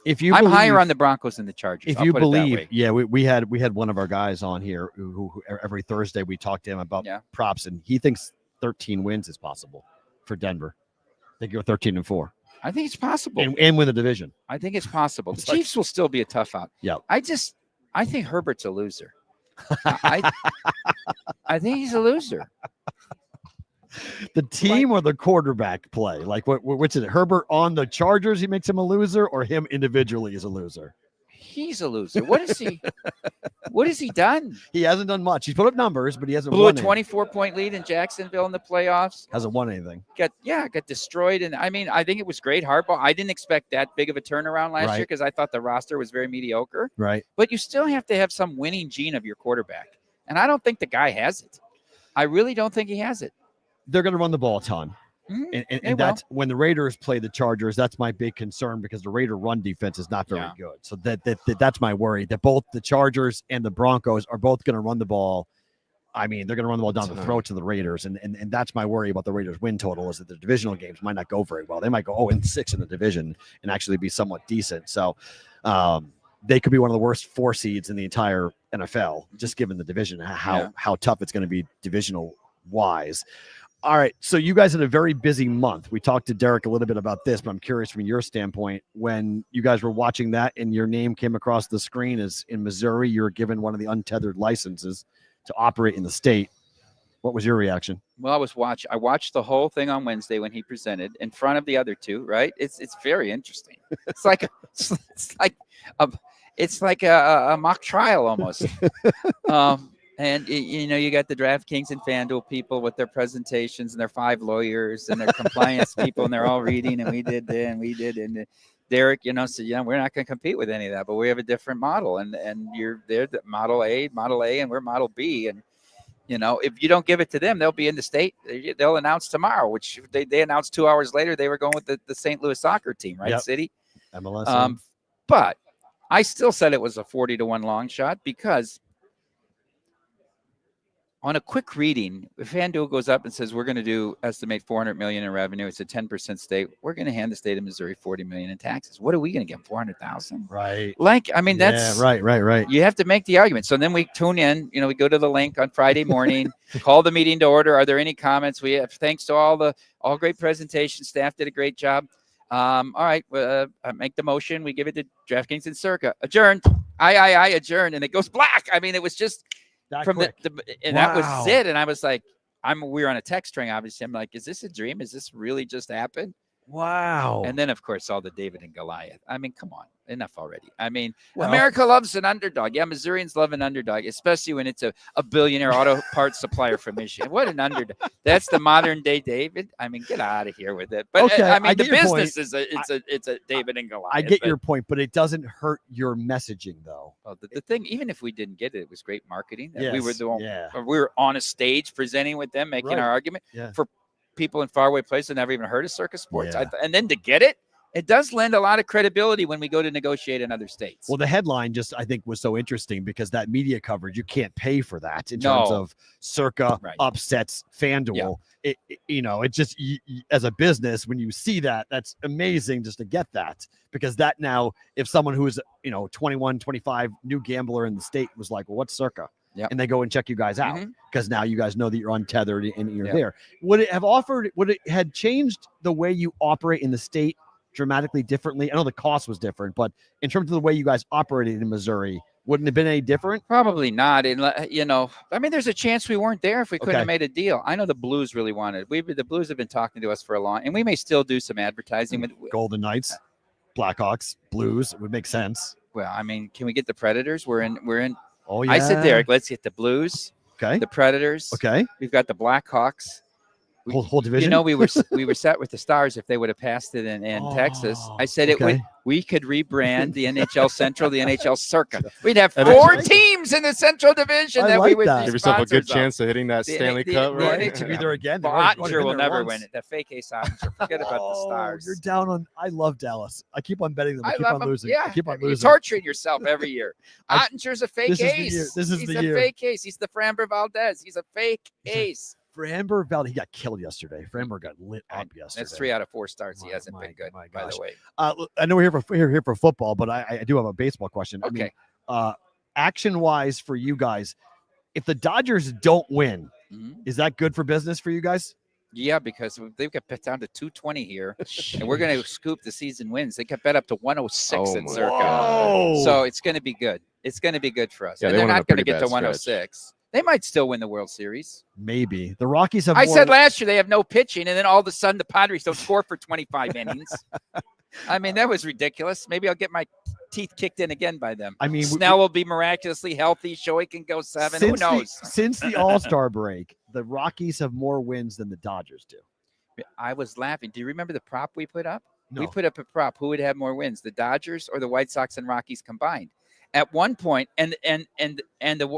higher on the Broncos than the Chargers. If you believe, we had one of our guys on here who every Thursday we talk to him about props, and he thinks 13 wins is possible for Denver. They go 13-4. I think it's possible, and win the division. I think it's possible. The Chiefs will still be a tough out. Yeah, I think Herbert's a loser. I think he's a loser. The team or the quarterback play? Like, which is it? Herbert on the Chargers, he makes him a loser, or him individually is a loser? He's a loser. What is he? What has he done? He hasn't done much. He's put up numbers, but he hasn't Blew a won 24-point lead in Jacksonville in the playoffs. Hasn't won anything. Got destroyed. And I mean, I think it was great hardball. I didn't expect that big of a turnaround last year because I thought the roster was very mediocre. Right. But you still have to have some winning gene of your quarterback. And I don't think the guy has it. I really don't think he has it. They're going to run the ball a ton. Mm-hmm. And that's when the Raiders play the Chargers. That's my big concern because the Raider run defense is not very good. So that's my worry that both the Chargers and the Broncos are both going to run the ball. I mean, they're going to run the ball down the throats of the Raiders. And that's my worry about the Raiders win total is that the divisional games might not go very well. They might go 0-6 in the division and actually be somewhat decent. So they could be one of the worst 4 seeds in the entire NFL, just given the division, how tough it's going to be divisional wise. All right. So you guys had a very busy month. We talked to Derek a little bit about this, but I'm curious from your standpoint, when you guys were watching that and your name came across the screen as in Missouri, you were given one of the untethered licenses to operate in the state. What was your reaction? Well, I watched the whole thing on Wednesday when he presented in front of the other two, right? It's very interesting. It's like a mock trial almost. And, you got the DraftKings and FanDuel people with their presentations and their 5 lawyers and their compliance people, and they're all reading, and we did. And Derek, said, we're not going to compete with any of that, but we have a different model. And you're there, Model A, and we're Model B. And, if you don't give it to them, they'll be in the state. They'll announce tomorrow, which they announced 2 hours later. They were going with the St. Louis soccer team, right, City? MLS. But I still said it was a 40-1 long shot because on a quick reading, if FanDuel goes up and says, we're going to estimate $400 million in revenue, it's a 10% state, we're going to hand the state of Missouri $40 million in taxes. What are we going to get, $400,000? Right. That's right. You have to make the argument. So then we tune in, we go to the link on Friday morning, call the meeting to order. Are there any comments? We have thanks to all great presentations. Staff did a great job. All right. I make the motion. We give it to DraftKings and Circa. Adjourned. I adjourned. And it goes black. I mean, it was just from that was it. And I was like, we were on a text string, obviously. I'm like, is this a dream? Is this really just happened? Wow. And then, of course, all the David and Goliath. I mean, come on. Enough already. I mean, America loves an underdog. Yeah, Missourians love an underdog, especially when it's a billionaire auto parts supplier from Michigan. What an underdog. That's the modern day David. I mean, get out of here with it. But okay, I mean, the point. business it's a David and Goliath. I get your point, but it doesn't hurt your messaging, though. Well, the thing, even if we didn't get it, it was great marketing. Yes, we were on a stage presenting with them, making our argument for people in faraway places that never even heard of Circa Sports. And then to get it, it does lend a lot of credibility when we go to negotiate in other states. Well, the headline just, I think, was so interesting because that media coverage, you can't pay for that in terms of Circa upsets FanDuel. Yeah. It just, as a business, when you see that, that's amazing just to get that, because that now, if someone who is, 21, 25, new gambler in the state was like, well, what's Circa? Yep. And they go and check you guys out because now you guys know that you're untethered and you're there. Would it had changed the way you operate in the state dramatically differently? I know the cost was different, but in terms of the way you guys operated in Missouri, wouldn't it have been any different? Probably not. And I mean, there's a chance we weren't there if we couldn't have made a deal. I know the Blues really wanted. The Blues have been talking to us for a long, and we may still do some advertising with Golden Knights, Blackhawks, Blues. It would make sense. Well, I mean, can we get the Predators? We're in. Oh yeah. I said, Derek, let's get the Blues. Okay. The Predators. Okay. We've got the Blackhawks. Whole division. We were set with the Stars if they would have passed it in Texas. I said we could rebrand the NHL Central, the NHL Circa. We'd have 4 teams in the Central Division that we would give yourself a good chance of hitting that Stanley Cup. Right? To be there again. Ottinger will never win it. The fake ace Ottinger. Forget about the Stars. You're down on. I love Dallas. I keep on betting them. I keep on losing. Yeah. I keep on losing. You're torturing yourself every year. Ottinger's a fake ace. This is the year. He's a fake ace. He's the Framber Valdez. He's a fake ace. Framber Valdez, he got killed yesterday. Framber got lit up yesterday. That's 3 out of 4 starts. He hasn't been good, by the way. I know we're here for football, but I do have a baseball question. Okay. I mean, action-wise for you guys, if the Dodgers don't win, is that good for business for you guys? Yeah, because they've got bet down to 220 here, and we're going to scoop the season wins. They got bet up to 106 at Circa. So it's going to be good. It's going to be good for us. Yeah, and they're not going to get to 106. They might still win the World Series. Maybe the Rockies have. I said last year they have no pitching, and then all of a sudden the Padres don't score for 25 innings. I mean, that was ridiculous. Maybe I'll get my teeth kicked in again by them. I mean, Snell will be miraculously healthy. Shoei can go 7. Who knows? Since the All-Star break, the Rockies have more wins than the Dodgers do. I was laughing. Do you remember the prop we put up? No. We put up a prop. Who would have more wins, the Dodgers or the White Sox and Rockies combined? At one point, and the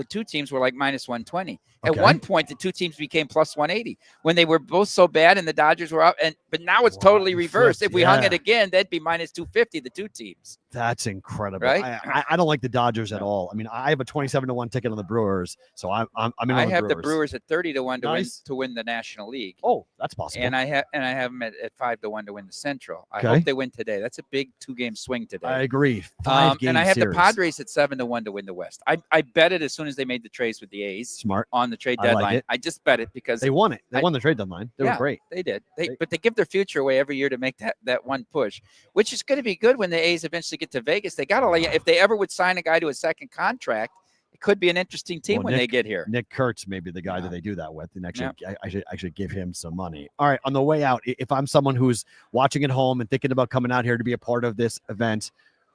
two teams were like minus 120. At one point, the two teams became plus 180 when they were both so bad, and the Dodgers were up. But now it's totally reversed. If we hung it again, that'd be minus 250. The two teams. That's incredible. Right? I don't like the Dodgers at all. I mean, I have a 27-1 ticket on the Brewers, so I'm in on I have the the Brewers at 30-1 Nice. to win the National League. Oh, that's possible. And I have them at 5-1 to win the Central. I hope they win today. That's a big 2-game swing today. I agree. 5-game and I have series. the Padres at 7-1 to win the West. I bet it as soon as they made the trades with the A's. Smart. On the trade I like deadline. it. I just bet it because They won it. They won the trade deadline. They were great. They did. But they give their future away every year to make that one push, which is going to be good when the A's eventually get to Vegas. They got to if they ever would sign a guy to a second contract, it could be an interesting team when they get here. Nick Kurtz may be the guy that they do that with, and actually, I should actually give him some money. All right, on the way out, if I'm someone who's watching at home and thinking about coming out here to be a part of this event,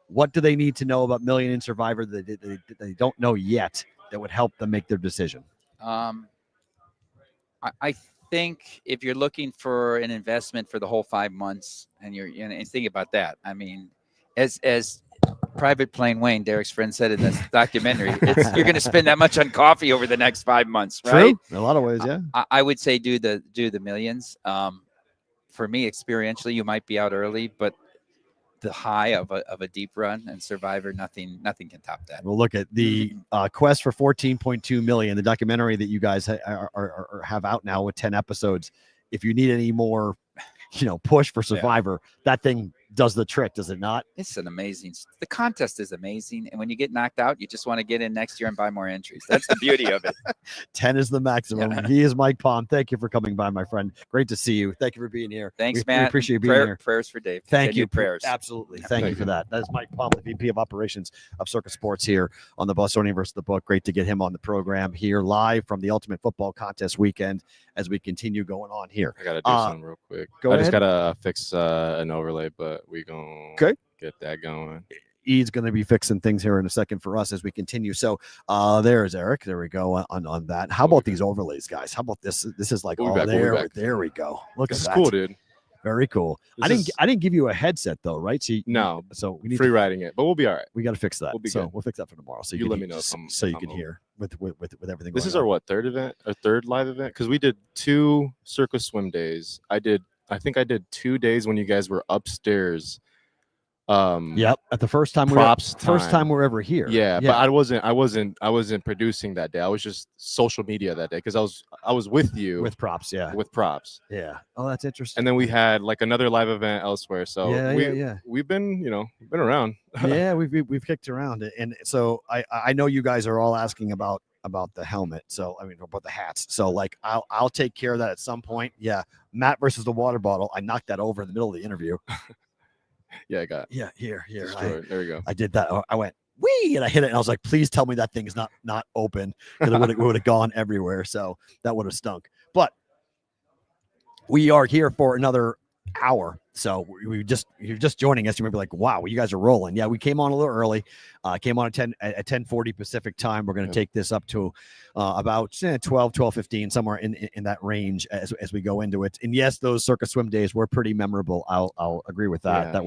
what do they need to know about Million and Survivor that they don't know yet that would help them make their decision? I think if you're looking for an investment for the whole 5 months, and and think about that. I mean, as Private Plane Wayne, Derek's friend, said in this documentary, you're going to spend that much on coffee over the next 5 months, right? True. In a lot of ways, yeah. I would say do the Millions. For me, experientially, you might be out early, but the high of a deep run and Survivor, nothing can top that. Well, look at the quest for 14.2 million, the documentary that you guys have out now with 10 episodes. If you need any more, push for Survivor, that thing does the trick, does it not? It's the contest is amazing. And when you get knocked out, you just want to get in next year and buy more entries. That's the beauty of it. 10 is the maximum. Yeah. He is Mike Palm. Thank you for coming by, my friend. Great to see you. Thank you for being here. Thanks, We Matt. appreciate you being here. Prayers for Dave. Thank you. Prayers. Absolutely. Thank you for that. That is Mike Palm, the VP of Operations of Circa Sports here on the Bostonian versus the Book. Great to get him on the program here live from the Ultimate Football Contest weekend as we continue going on here. I got to do something real quick. Go ahead. Just got to fix an overlay, but we going to get that going. E's going to be fixing things here in a second for us as we continue. So there's Eric. There we go on that. How about these overlays, guys? How about this? This is like, there we go. Look at that. This is cool, dude. Very cool. I didn't give you a headset though, right? So we need free riding it, but we'll be all right. We got to fix that. We'll fix that for tomorrow. So you let me know so you can hear with everything. This is our third live event, because we did 2 Circa swim days. I think I did 2 days when you guys were upstairs. At the first time we're ever here. Yeah, but I wasn't producing that day. I was just social media that day because I was with you with props. With props. Yeah. Oh, that's interesting. And then we had like another live event elsewhere. So we've been around. Yeah, we've kicked around, and so I know you guys are all asking about the helmet. So I mean, about the hats. So like I'll take care of that at some point. Yeah, Matt versus the water bottle. I knocked that over in the middle of the interview. Yeah, I got it. Yeah, here. There we go. I did that. I went, wee, and I hit it, and I was like, please tell me that thing's not open, because it would have gone everywhere. So that would have stunk. But we are here for another hour. So you're just joining us. You might be like, wow, you guys are rolling. Yeah, we came on a little early. Came on at 10:40 Pacific time. We're going to take this up to about 12:15, somewhere in that range as we go into it. And yes, those Circa swim days were pretty memorable. I'll agree with that. Yeah. That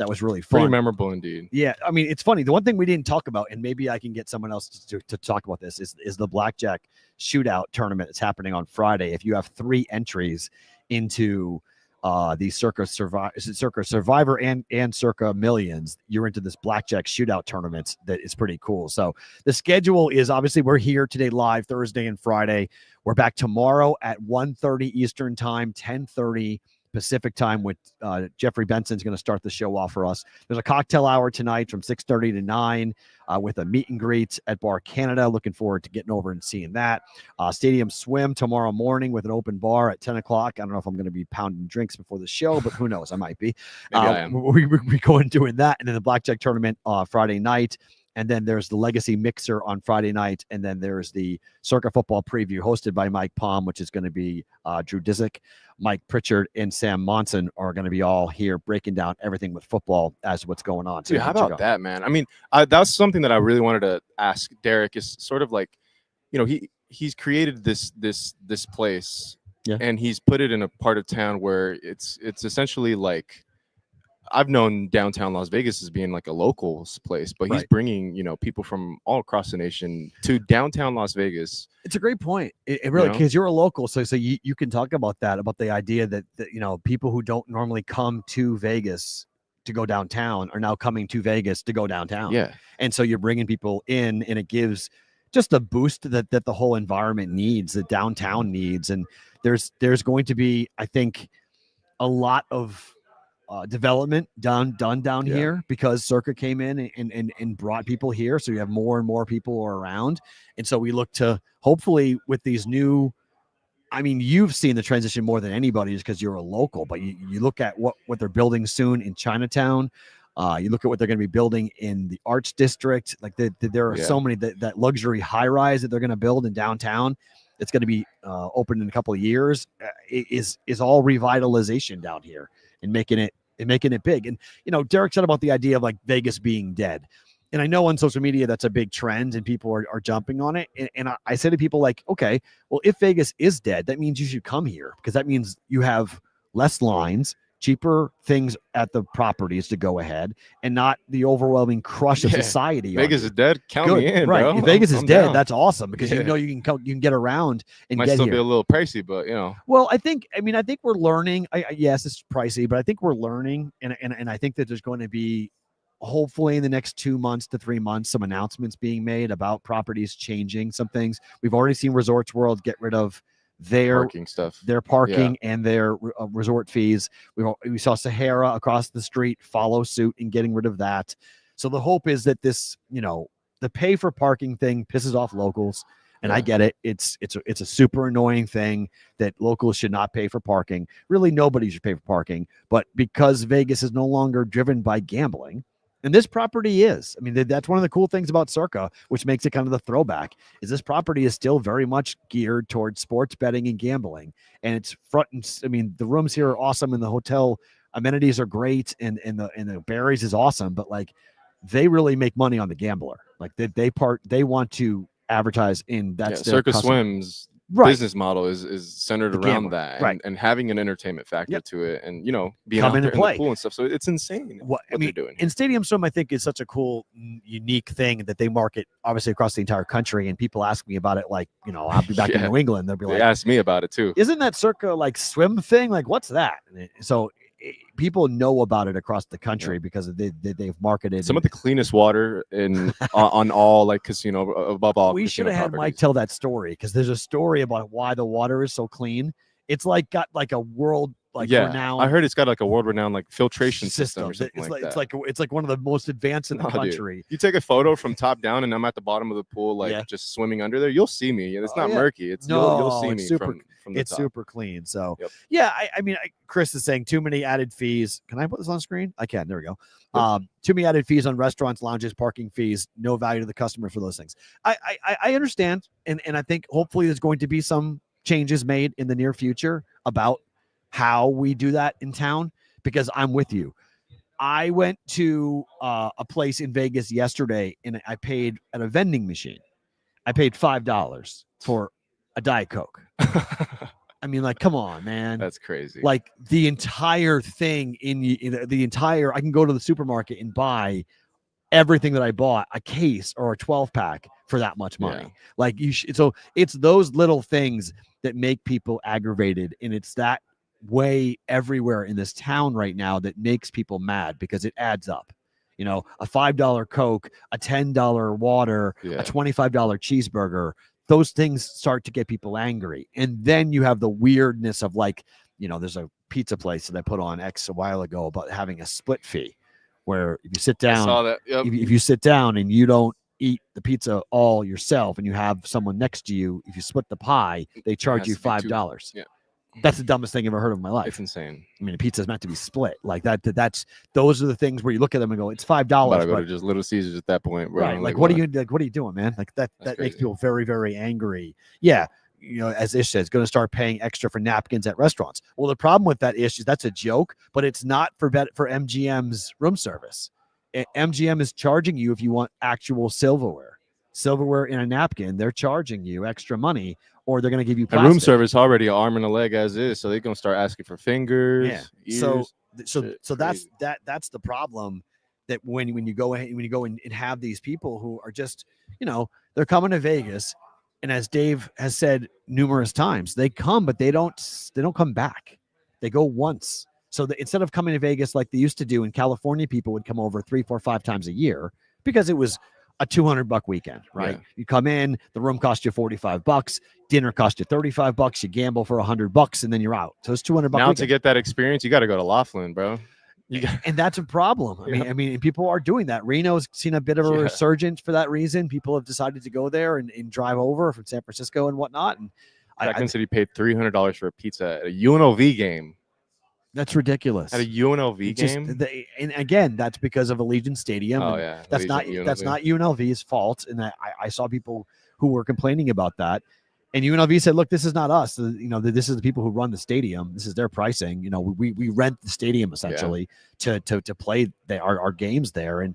was really fun. Pretty memorable indeed. Yeah, I mean, it's funny. The one thing we didn't talk about, and maybe I can get someone else to talk about this, is the blackjack shootout tournament that's happening on Friday. If you have 3 entries into the Circa Survivor and Circa Millions, you're into this blackjack shootout tournament that is pretty cool. So the schedule is, obviously we're here today live Thursday and Friday. We're back tomorrow at 1:30 Eastern time, 10:30 Pacific time, with Jeffrey Benson's going to start the show off for us. There's a cocktail hour tonight from 6:30 to 9 with a meet and greet at Bar Canada. Looking forward to getting over and seeing that. Stadium swim tomorrow morning with an open bar at 10 o'clock. I don't know if I'm going to be pounding drinks before the show, but who knows? I might be. Maybe I am. We go and doing that. And then the blackjack tournament Friday night. And then there's the Legacy Mixer on Friday night. And then there's the Circa Football Preview hosted by Mike Palm, which is going to be Drew Disick, Mike Pritchard, and Sam Monson are going to be all here breaking down everything with football as what's going on. So Dude, how about that, man? I mean, that's something that I really wanted to ask Derek is sort of like, he's created this place, and he's put it in a part of town where it's essentially like, I've known downtown Las Vegas as being like a locals place, but he's bringing, people from all across the nation to downtown Las Vegas. It's a great point. It really, because you're a local. So you can talk about that, about the idea that, people who don't normally come to Vegas to go downtown are now coming to Vegas to go downtown. Yeah. And so you're bringing people in, and it gives just a boost that the whole environment needs, that downtown needs. And there's going to be, I think, a lot of development done down here because Circa came in and brought people here. So you have more and more people around. And so we look to hopefully with these new, I mean, you've seen the transition more than anybody just because you're a local, but you look at what they're building soon in Chinatown. You look at what they're going to be building in the Arts District. Like there are so many that luxury high rise that they're going to build in downtown. It's going to be open in a couple of years. Is all revitalization down here and making it big. And Derek said about the idea of like Vegas being dead. And I know on social media that's a big trend and people are jumping on it. And I say to people like, okay, well, if Vegas is dead, that means you should come here because that means you have less lines, cheaper things at the properties to go ahead, and not the overwhelming crush of society. Vegas is dead. Count me in, right? Bro. If Vegas is I'm dead, down. that's awesome because you can get around and might get still here. be a little pricey, but Well, I think we're learning. Yes, it's pricey, but I think we're learning, and I think that there's going to be hopefully in the next 2 months to 3 months some announcements being made about properties changing some things. We've already seen Resorts World get rid of their parking and their resort fees. We saw Sahara across the street follow suit in getting rid of that. So the hope is that this, the pay for parking thing pisses off locals. And I get it. It's a super annoying thing that locals should not pay for parking. Really, nobody should pay for parking. But because Vegas is no longer driven by gambling, and this property is, I mean, that's one of the cool things about Circa, which makes it kind of the throwback, is this property is still very much geared towards sports betting and gambling. And it's the rooms here are awesome and the hotel amenities are great and the Barry's is awesome, but like they really make money on the gambler. Like they want to advertise in that's their Circa customer. Swim's business model is centered around that and having an entertainment factor to it and being out there in the pool and stuff. So it's insane what they're doing. And Stadium Swim, I think, is such a cool, unique thing that they market obviously across the entire country. And people ask me about it, like, I'll be back in New England. They'll be like, they asked me about it too. Isn't that Circa like swim thing? Like, what's that? So people know about it across the country because they've marketed some of the cleanest water in on all like casino above all. We should have had Mike tell that story because there's a story about why the water is so clean. It's like got like a world renowned. I heard it's got like a world renowned like filtration system or something it's like one of the most advanced in the country. Dude. You take a photo from top down and I'm at the bottom of the pool just swimming under there. You'll see me. It's not murky. You'll see me from the top. Super clean. So I mean, Chris is saying too many added fees. Can I put this on screen? I can. There we go. Too many added fees on restaurants, lounges, parking fees. No value to the customer for those things. I understand, and I think hopefully there's going to be some changes made in the near future about how we do that in town, because I'm with you. I went to a place in Vegas yesterday and I paid at a vending machine. I paid $5 for a Diet Coke. I mean, like, come on, man. That's crazy. Like the entire thing I can go to the supermarket and buy everything that I bought, a case or a 12-pack for that much money. Yeah. Like so it's those little things that make people aggravated. And it's that way everywhere in this town right now that makes people mad because it adds up. A $5 Coke, a $10 water, a $25 cheeseburger. Those things start to get people angry. And then you have the weirdness of like, there's a pizza place that I put on X a while ago about having a split fee where if you sit down, I saw that. Yep. if you sit down and you don't eat the pizza all yourself and you have someone next to you, if you split the pie, they charge you $5. That's the dumbest thing I've ever heard of in my life. It's insane. I mean, a pizza is meant to be split like that. Those are the things where you look at them and go, it's $5. Gotta go to just Little Caesars at that point, bro. Right? Like, what are you doing, man? Like that makes people very, very angry. Yeah, as Ish says, going to start paying extra for napkins at restaurants. Well, the problem with that Ish is that's a joke, but it's not for MGM's room service. MGM is charging you if you want actual silverware in a napkin. They're charging you extra money, or they're going to give you plastic. And room service already an arm and a leg as is, so they're going to start asking for fingers. Yeah. Ears, so that's the problem. That when you go and have these people who are just, they're coming to Vegas, and as Dave has said numerous times, they come, but they don't come back. They go once. So instead of coming to Vegas like they used to do in California, people would come over 3, 4, 5 times a year because it was a $200 weekend, right? Yeah. You come in, the room cost you $45, dinner cost you $35, you gamble for $100, and then you're out. So it's $200. Now weekend. To get that experience, you got to go to Laughlin, bro. And that's a problem. I mean, people are doing that. Reno's seen a bit of a resurgence for that reason. People have decided to go there and drive over from San Francisco and whatnot. And Second City paid $300 for a pizza at a UNLV game. That's ridiculous. At a UNLV game, and again, that's because of Allegiant Stadium. Oh yeah, that's not UNLV's fault. And I saw people who were complaining about that. And UNLV said, "Look, this is not us. This is the people who run the stadium. This is their pricing. We rent the stadium essentially to play our games there." And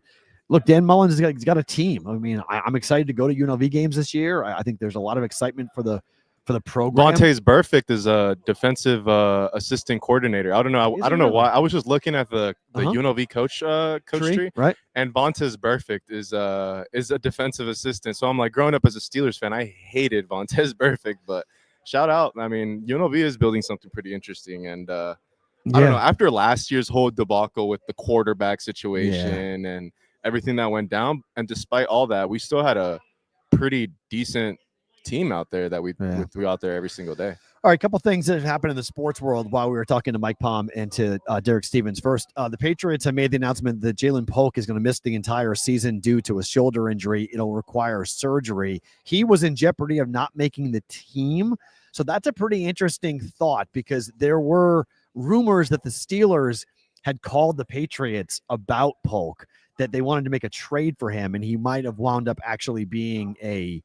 look, Dan Mullins has got a team. I mean, I'm excited to go to UNLV games this year. I think there's a lot of excitement for the program. Vontae's Burfict is a defensive assistant coordinator. I don't know. I don't know why. I was just looking at the UNLV coach tree, right? And Vontae's Burfict is a defensive assistant. So I'm like, growing up as a Steelers fan, I hated Vontae's Burfict, but shout out. I mean, UNLV is building something pretty interesting, and I don't know. After last year's whole debacle with the quarterback situation and everything that went down, and despite all that, we still had a pretty decent team out there that we threw out there every single day. All right, a couple things that have happened in the sports world while we were talking to Mike Palm and to Derek Stevens. First, the Patriots have made the announcement that Jalen Polk is going to miss the entire season due to a shoulder injury. It'll require surgery. He was in jeopardy of not making the team. So that's a pretty interesting thought, because there were rumors that the Steelers had called the Patriots about Polk, that they wanted to make a trade for him, and he might have wound up actually being a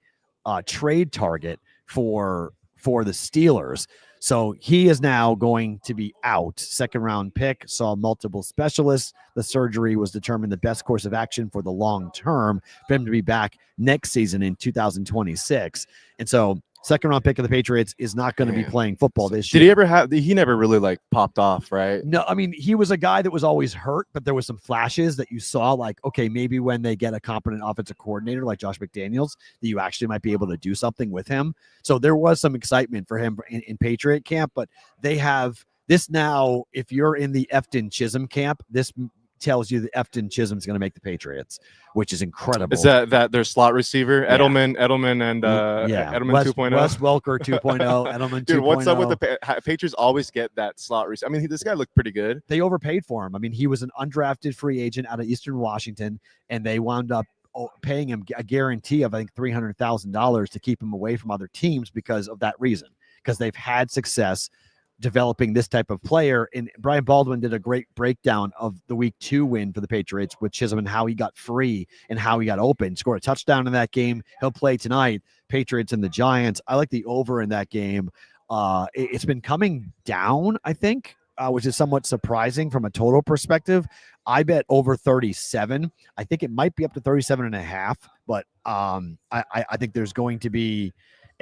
trade target for the Steelers. So he is now going to be out. Second round pick, saw multiple specialists. The surgery was determined the best course of action for the long term for him to be back next season in 2026. And so second round pick of the Patriots is not going to be playing football this year. He never really popped off, right? No, I mean, he was a guy that was always hurt, but there was some flashes that you saw, like, okay, maybe when they get a competent offensive coordinator like Josh McDaniels, that you actually might be able to do something with him. So there was some excitement for him in Patriot camp, but they have this now. If you're in the Efton Chisholm camp, this tells you that Efton Chisholm's going to make the Patriots, which is incredible. Is that their slot receiver? Edelman, and Edelman 2.0? Wes Welker 2.0, Edelman 2.0. Dude, what's up with the Patriots? Always get that slot receiver. I mean, this guy looked pretty good. They overpaid for him. I mean, he was an undrafted free agent out of Eastern Washington, and they wound up paying him a guarantee of, I think, $300,000 to keep him away from other teams because of that reason, because they've had success developing this type of player. And Brian Baldwin did a great breakdown of the week 2 win for the Patriots with Chisholm and how he got free and how he got open, scored a touchdown in that game. He'll play tonight. Patriots and the Giants. I like the over in that game. It's been coming down, I think, which is somewhat surprising from a total perspective. I bet over 37. I think it might be up to 37.5, but I think there's going to be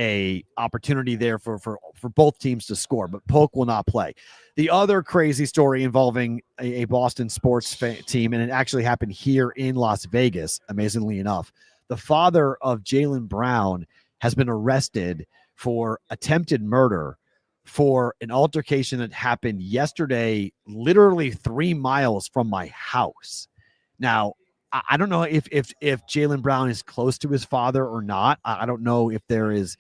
a opportunity there for both teams to score, but Polk will not play. The other crazy story involving a Boston sports team, and it actually happened here in Las Vegas, amazingly enough. The father of Jaylen Brown has been arrested for attempted murder for an altercation that happened yesterday, literally 3 miles from my house. Now, I don't know if Jaylen Brown is close to his father or not. I don't know if there is,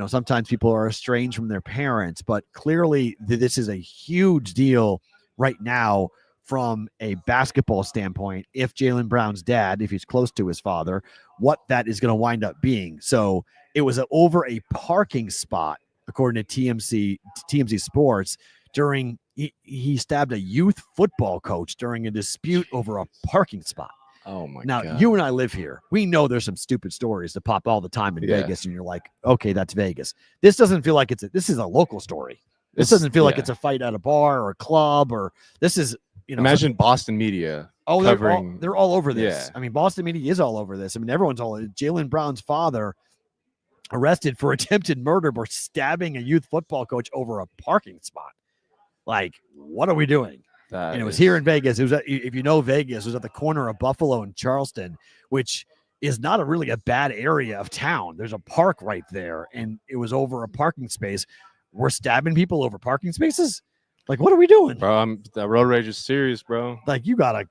sometimes people are estranged from their parents, but clearly this is a huge deal right now from a basketball standpoint. If Jaylen Brown's dad, if he's close to his father, what that is going to wind up being. So it was over a parking spot according to TMZ Sports, during he stabbed a youth football coach during a dispute over a parking spot. Oh my now, God. you and I live here. We know there's some stupid stories that pop all the time in Vegas, and you're like, okay, that's Vegas. This doesn't feel like this is a local story. This doesn't feel like it's a fight at a bar or a club, or this is, imagine Boston media. Oh, covering, they're all over this. Yeah. I mean, Boston media is all over this. I mean, everyone's all. Jaylen Brown's father arrested for attempted murder for stabbing a youth football coach over a parking spot. Like, what are we doing? And it was here in Vegas. It was if you know Vegas, it was at the corner of Buffalo and Charleston, which is not really a bad area of town. There's a park right there, and it was over a parking space. We're stabbing people over parking spaces. Like, what are we doing, bro? The road rage is serious, bro. Like, you gotta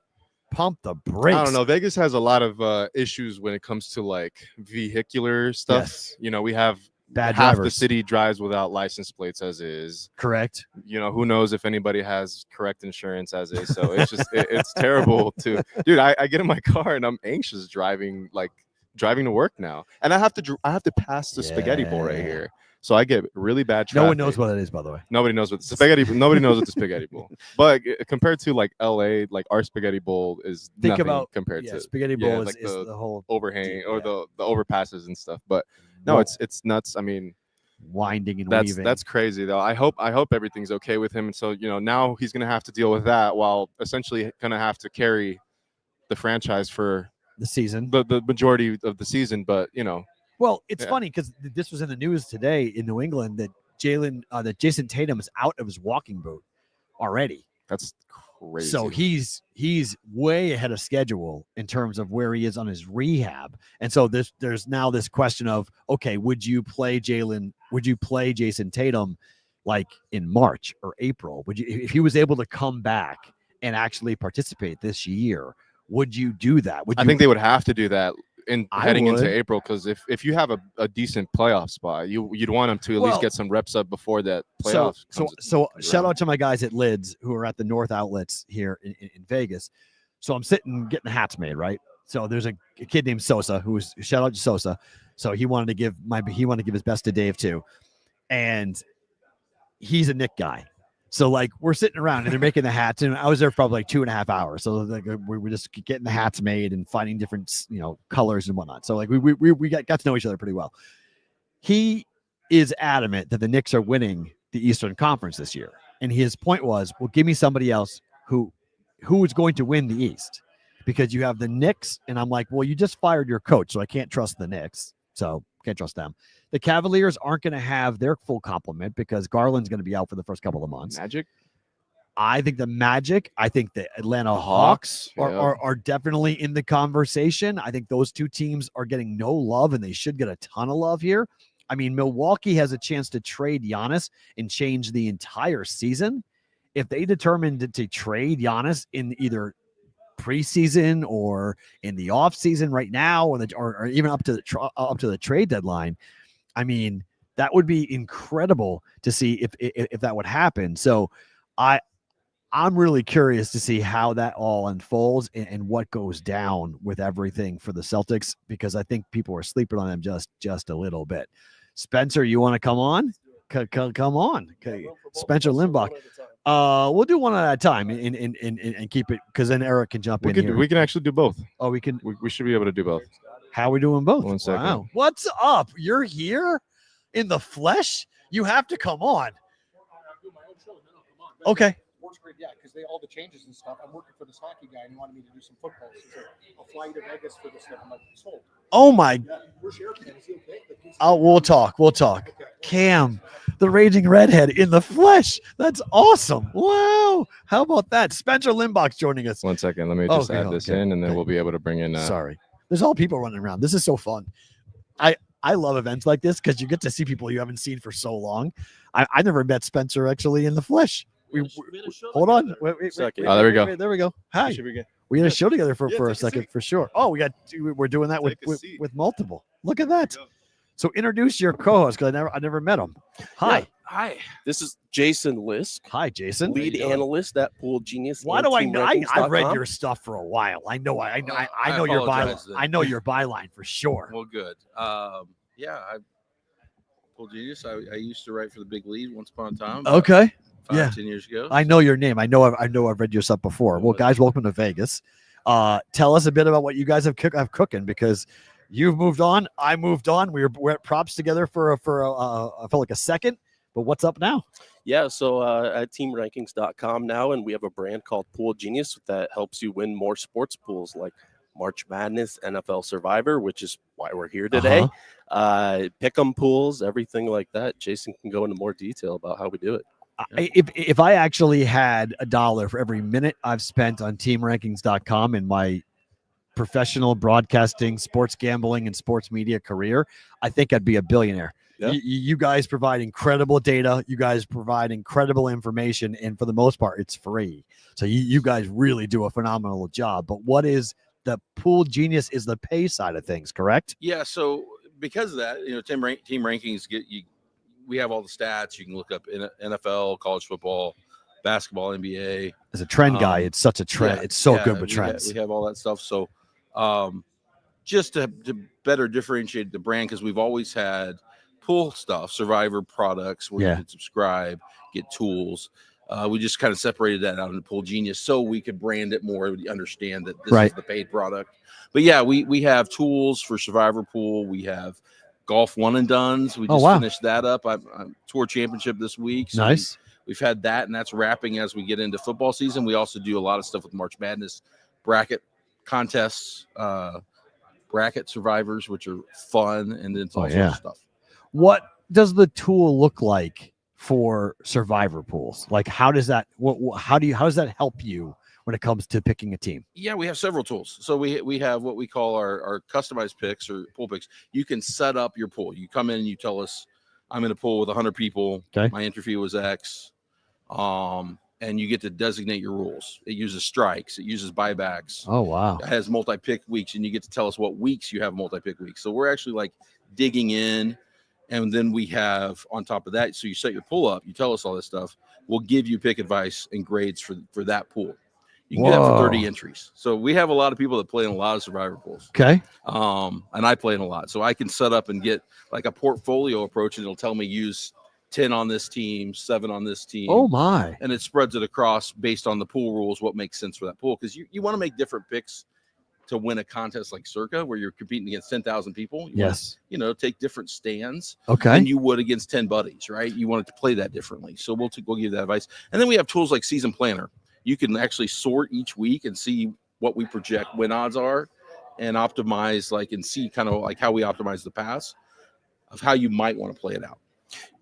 pump the brakes. I don't know. Vegas has a lot of issues when it comes to like vehicular stuff. Yes. We have bad half drivers. the city drives without license plates as is. Correct. Who knows if anybody has correct insurance as is. So it's just it's terrible to, dude. I get in my car and I'm anxious driving to work now, and I have to pass the spaghetti bowl right here. So I get really bad traffic. No one knows what it is, by the way. Nobody knows what the spaghetti. Nobody knows what the spaghetti bowl. But compared to like LA, like our spaghetti bowl is nothing compared to spaghetti bowl like is the whole overhang or the overpasses and stuff. But no, it's nuts. I mean, winding and that's weaving. That's crazy though. I hope everything's okay with him. And so now he's gonna have to deal with that while essentially gonna have to carry the franchise for the season, the majority of the season. But Well, it's funny because this was in the news today in New England that Jason Tatum is out of his walking boot already. That's crazy. So he's way ahead of schedule in terms of where he is on his rehab. And so there's now this question of, okay, would you play Jason Tatum like in March or April? Would you, if he was able to come back and actually participate this year, would you do that? I think they would have to do that heading into April, because if you have a decent playoff spot, you'd want them to at least get some reps up before that playoff. So shout out to my guys at Lids who are at the North Outlets here in Vegas. So I'm sitting getting the hats made, right? So there's a kid named Sosa shout out to Sosa. So he wanted to give his best to Dave too, and he's a Nick guy. So like we're sitting around and they're making the hats, and I was there for probably like 2.5 hours. So like we were just getting the hats made and finding different colors and whatnot. So like we got to know each other pretty well. He is adamant that the Knicks are winning the Eastern Conference this year, and his point was, well, give me somebody else who is going to win the East, because you have the Knicks, and I'm like, well, you just fired your coach, so I can't trust the Knicks. So can't trust them. The Cavaliers aren't going to have their full complement because Garland's going to be out for the first couple of months. Magic? I think the Magic, I think the Atlanta Hawks are definitely in the conversation. I think those two teams are getting no love, and they should get a ton of love here. I mean, Milwaukee has a chance to trade Giannis and change the entire season. If they determined to trade Giannis in either preseason or in the off season right now, or even up to the trade deadline, I mean, that would be incredible to see if that would happen. So I'm really curious to see how that all unfolds and what goes down with everything for the Celtics, because I think people are sleeping on them just a little bit. Spencer, you want to come on? Come on. Okay. Spencer Limbach. We'll do one at a time and keep it, because then Eric can jump in here. We can actually do both. Oh, we can. We should be able to do both. How are we doing both? 1 second. Wow. What's up? You're here in the flesh? You have to come on. Okay. Yeah, because all the changes and stuff. I'm working for this hockey guy, and he wanted me to do some football. So he said, I'll fly you to Vegas for this stuff. I'm like, sold. Oh my. Yeah, where's your man? Is he okay? Oh, we'll talk. Okay. Cam, the raging redhead in the flesh. That's awesome. Wow. How about that? Spencer Limbach's joining us. 1 second. Let me just add this in, and then we'll be able to bring in. Sorry. There's all people running around. This is so fun. I love events like this because you get to see people you haven't seen for so long. I never met Spencer actually in the flesh. Hold on. Wait, there we go. There we go. Hi. We had a show together for a second for sure. Oh, we're doing that with multiple. Look at that. So introduce your co-host, because I never met him. Hi. Yeah. Hi. This is Jason Lisk. Hi, Jason. Lead analyst at Pool Genius. Why do I know? I've read your stuff for a while. I know your byline. I know your byline for sure. Well, good. Yeah. Pool Genius. I used to write for the Big Lead once upon a time. Okay. 10 years ago. I know your name. I know I've read your stuff before. Well, guys, welcome to Vegas. Tell us a bit about what you guys have cooking, because you've moved on. I moved on. We're at props together for I felt like a second. But what's up now? Yeah, so at teamrankings.com now, and we have a brand called Pool Genius that helps you win more sports pools like March Madness, NFL Survivor, which is why we're here today. Pick'em pools, everything like that. Jason can go into more detail about how we do it. If I actually had $1 for every minute I've spent on teamrankings.com in my professional broadcasting, sports gambling, and sports media career, I think I'd be a billionaire. Yeah. You guys provide incredible data. You guys provide incredible information. And for the most part, it's free. So you guys really do a phenomenal job. But what is the Pool Genius is the pay side of things, correct? Yeah. So because of that, team rankings we have all the stats. You can look up in NFL, college football, basketball, NBA. As a trend guy, it's such a trend. It's so good with trends. We have all that stuff. So just to better differentiate the brand, because we've always had pool stuff, Survivor products where you can subscribe, get tools. We just kind of separated that out into Pool Genius so we could brand it more, understand that this is the paid product. But yeah, we have tools for Survivor Pool. We have golf one and dones. We just finished that up. I'm tour championship this week. So nice. We've had that, and that's wrapping as we get into football season. We also do a lot of stuff with March Madness bracket contests, bracket survivors, which are fun, and then it's all sorts of stuff. What does the tool look like for Survivor pools? Like, how does that how does that help you when it comes to picking a team? Yeah, we have several tools. So we have what we call our customized picks or pool picks. You can set up your pool. You come in and you tell us, I'm in a pool with 100 people. Okay. My entry fee was X. And you get to designate your rules. It uses strikes. It uses buybacks. Oh, wow. It has multi-pick weeks, and you get to tell us what weeks you have multi-pick weeks. So we're actually like digging in. And then we have on top of that, so you set your pool up, you tell us all this stuff. We'll give you pick advice and grades for that pool. You can get that for 30 entries. So we have a lot of people that play in a lot of Survivor pools. Okay. And I play in a lot. So I can set up and get like a portfolio approach, and it'll tell me use 10 on this team, 7 on this team. Oh, my. And it spreads it across based on the pool rules, what makes sense for that pool. Because you want to make different picks to win a contest like Circa, where you're competing against 10,000 people. You want to, take different stands than you would against 10 buddies, right? You want it to play that differently. So we'll give you that advice. And then we have tools like Season Planner. You can actually sort each week and see what we project win odds are and optimize, and see kind of like how we optimize the pass of how you might want to play it out.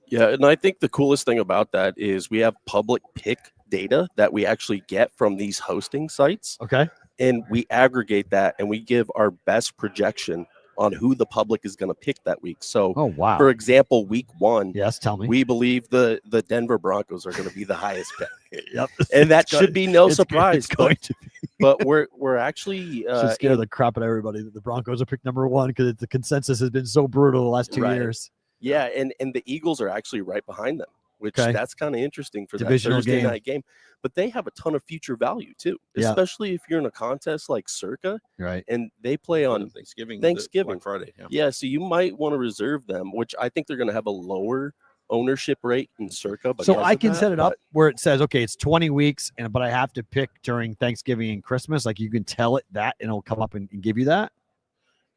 Yeah, and I think the coolest thing about that is we have public pick data that we actually get from these hosting sites. Okay. And we aggregate that and we give our best projection on who the public is going to pick that week. So, for example, week 1, tell me. We believe the Denver Broncos are going to be the highest pick. And that should be no surprise. It's going to be. But we're actually should scare the crap out of everybody that the Broncos are picked number 1 because the consensus has been so brutal the last 2 years. Yeah, and the Eagles are actually right behind them, which that's kind of interesting for divisional that Thursday night game. But they have a ton of future value too, especially if you're in a contest like Circa, right? And they play on Thanksgiving Friday. Yeah, so you might want to reserve them, which I think they're going to have a lower ownership rate in Circa. So I can set it up where it says, okay, it's 20 weeks, but I have to pick during Thanksgiving and Christmas. Like you can tell it that, and it'll come up and give you that.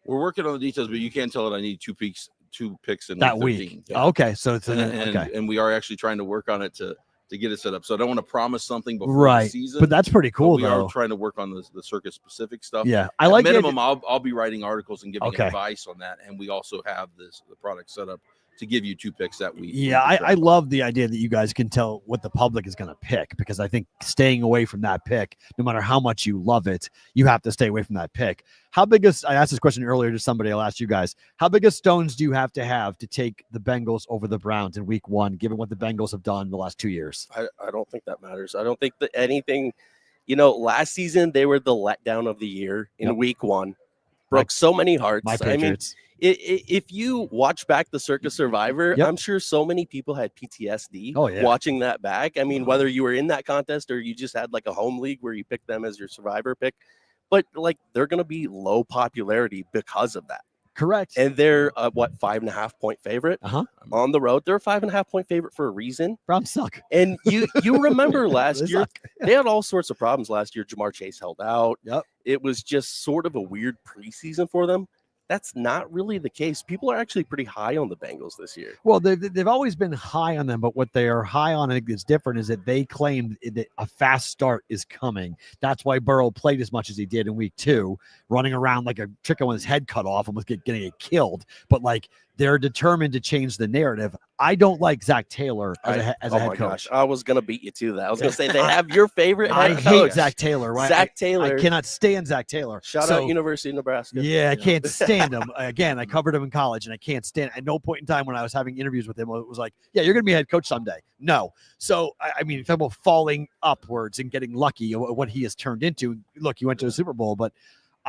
We're working on the details, but you can't tell it I need two picks in that week. Yeah. Okay, so it's and we are actually trying to work on it to get it set up. So I don't want to promise something before the season. But that's pretty cool. We are trying to work on the Circa specific stuff. Yeah, I like minimum. I'll be writing articles and giving advice on that, and we also have the product set up to give you 2 picks that week. Yeah, I love the idea that you guys can tell what the public is going to pick, because I think staying away from that pick, no matter how much you love it, you have to stay away from that pick. I asked this question earlier to somebody, I'll ask you guys, how big of stones do you have to take the Bengals over the Browns in week 1, given what the Bengals have done the last 2 years? I don't think that matters. I don't think that anything, last season they were the letdown of the year in week 1. Broke so many hearts. My Patriots. If you watch back the Circa Survivor, I'm sure so many people had PTSD watching that back. I mean, whether you were in that contest or you just had like a home league where you picked them as your Survivor pick, but they're going to be low popularity because of that. Correct. And they're 5.5 point favorite on the road. They're a 5.5 point favorite for a reason. Browns suck. And you remember last year they had all sorts of problems last year. Jamar Chase held out. Yep. It was just sort of a weird preseason for them. That's not really the case. People are actually pretty high on the Bengals this year. Well, they've always been high on them, but what they are high on, I think, is different, is that they claim that a fast start is coming. That's why Burrow played as much as he did in week 2, running around like a chicken with his head cut off and was getting it killed. But like, they're determined to change the narrative. I don't like Zach Taylor as a head coach. Gosh, I was going to beat you to that. I was going to say they have your favorite head coach. I hate Zach Taylor. Right? Zach Taylor. I cannot stand Zach Taylor. Shout out University of Nebraska. Yeah, I can't stand him. Again, I covered him in college, and I can't stand. At no point in time when I was having interviews with him, it was like, "Yeah, you're going to be a head coach someday." No. So I mean, talking about falling upwards and getting lucky, what he has turned into. Look, he went to the Super Bowl, but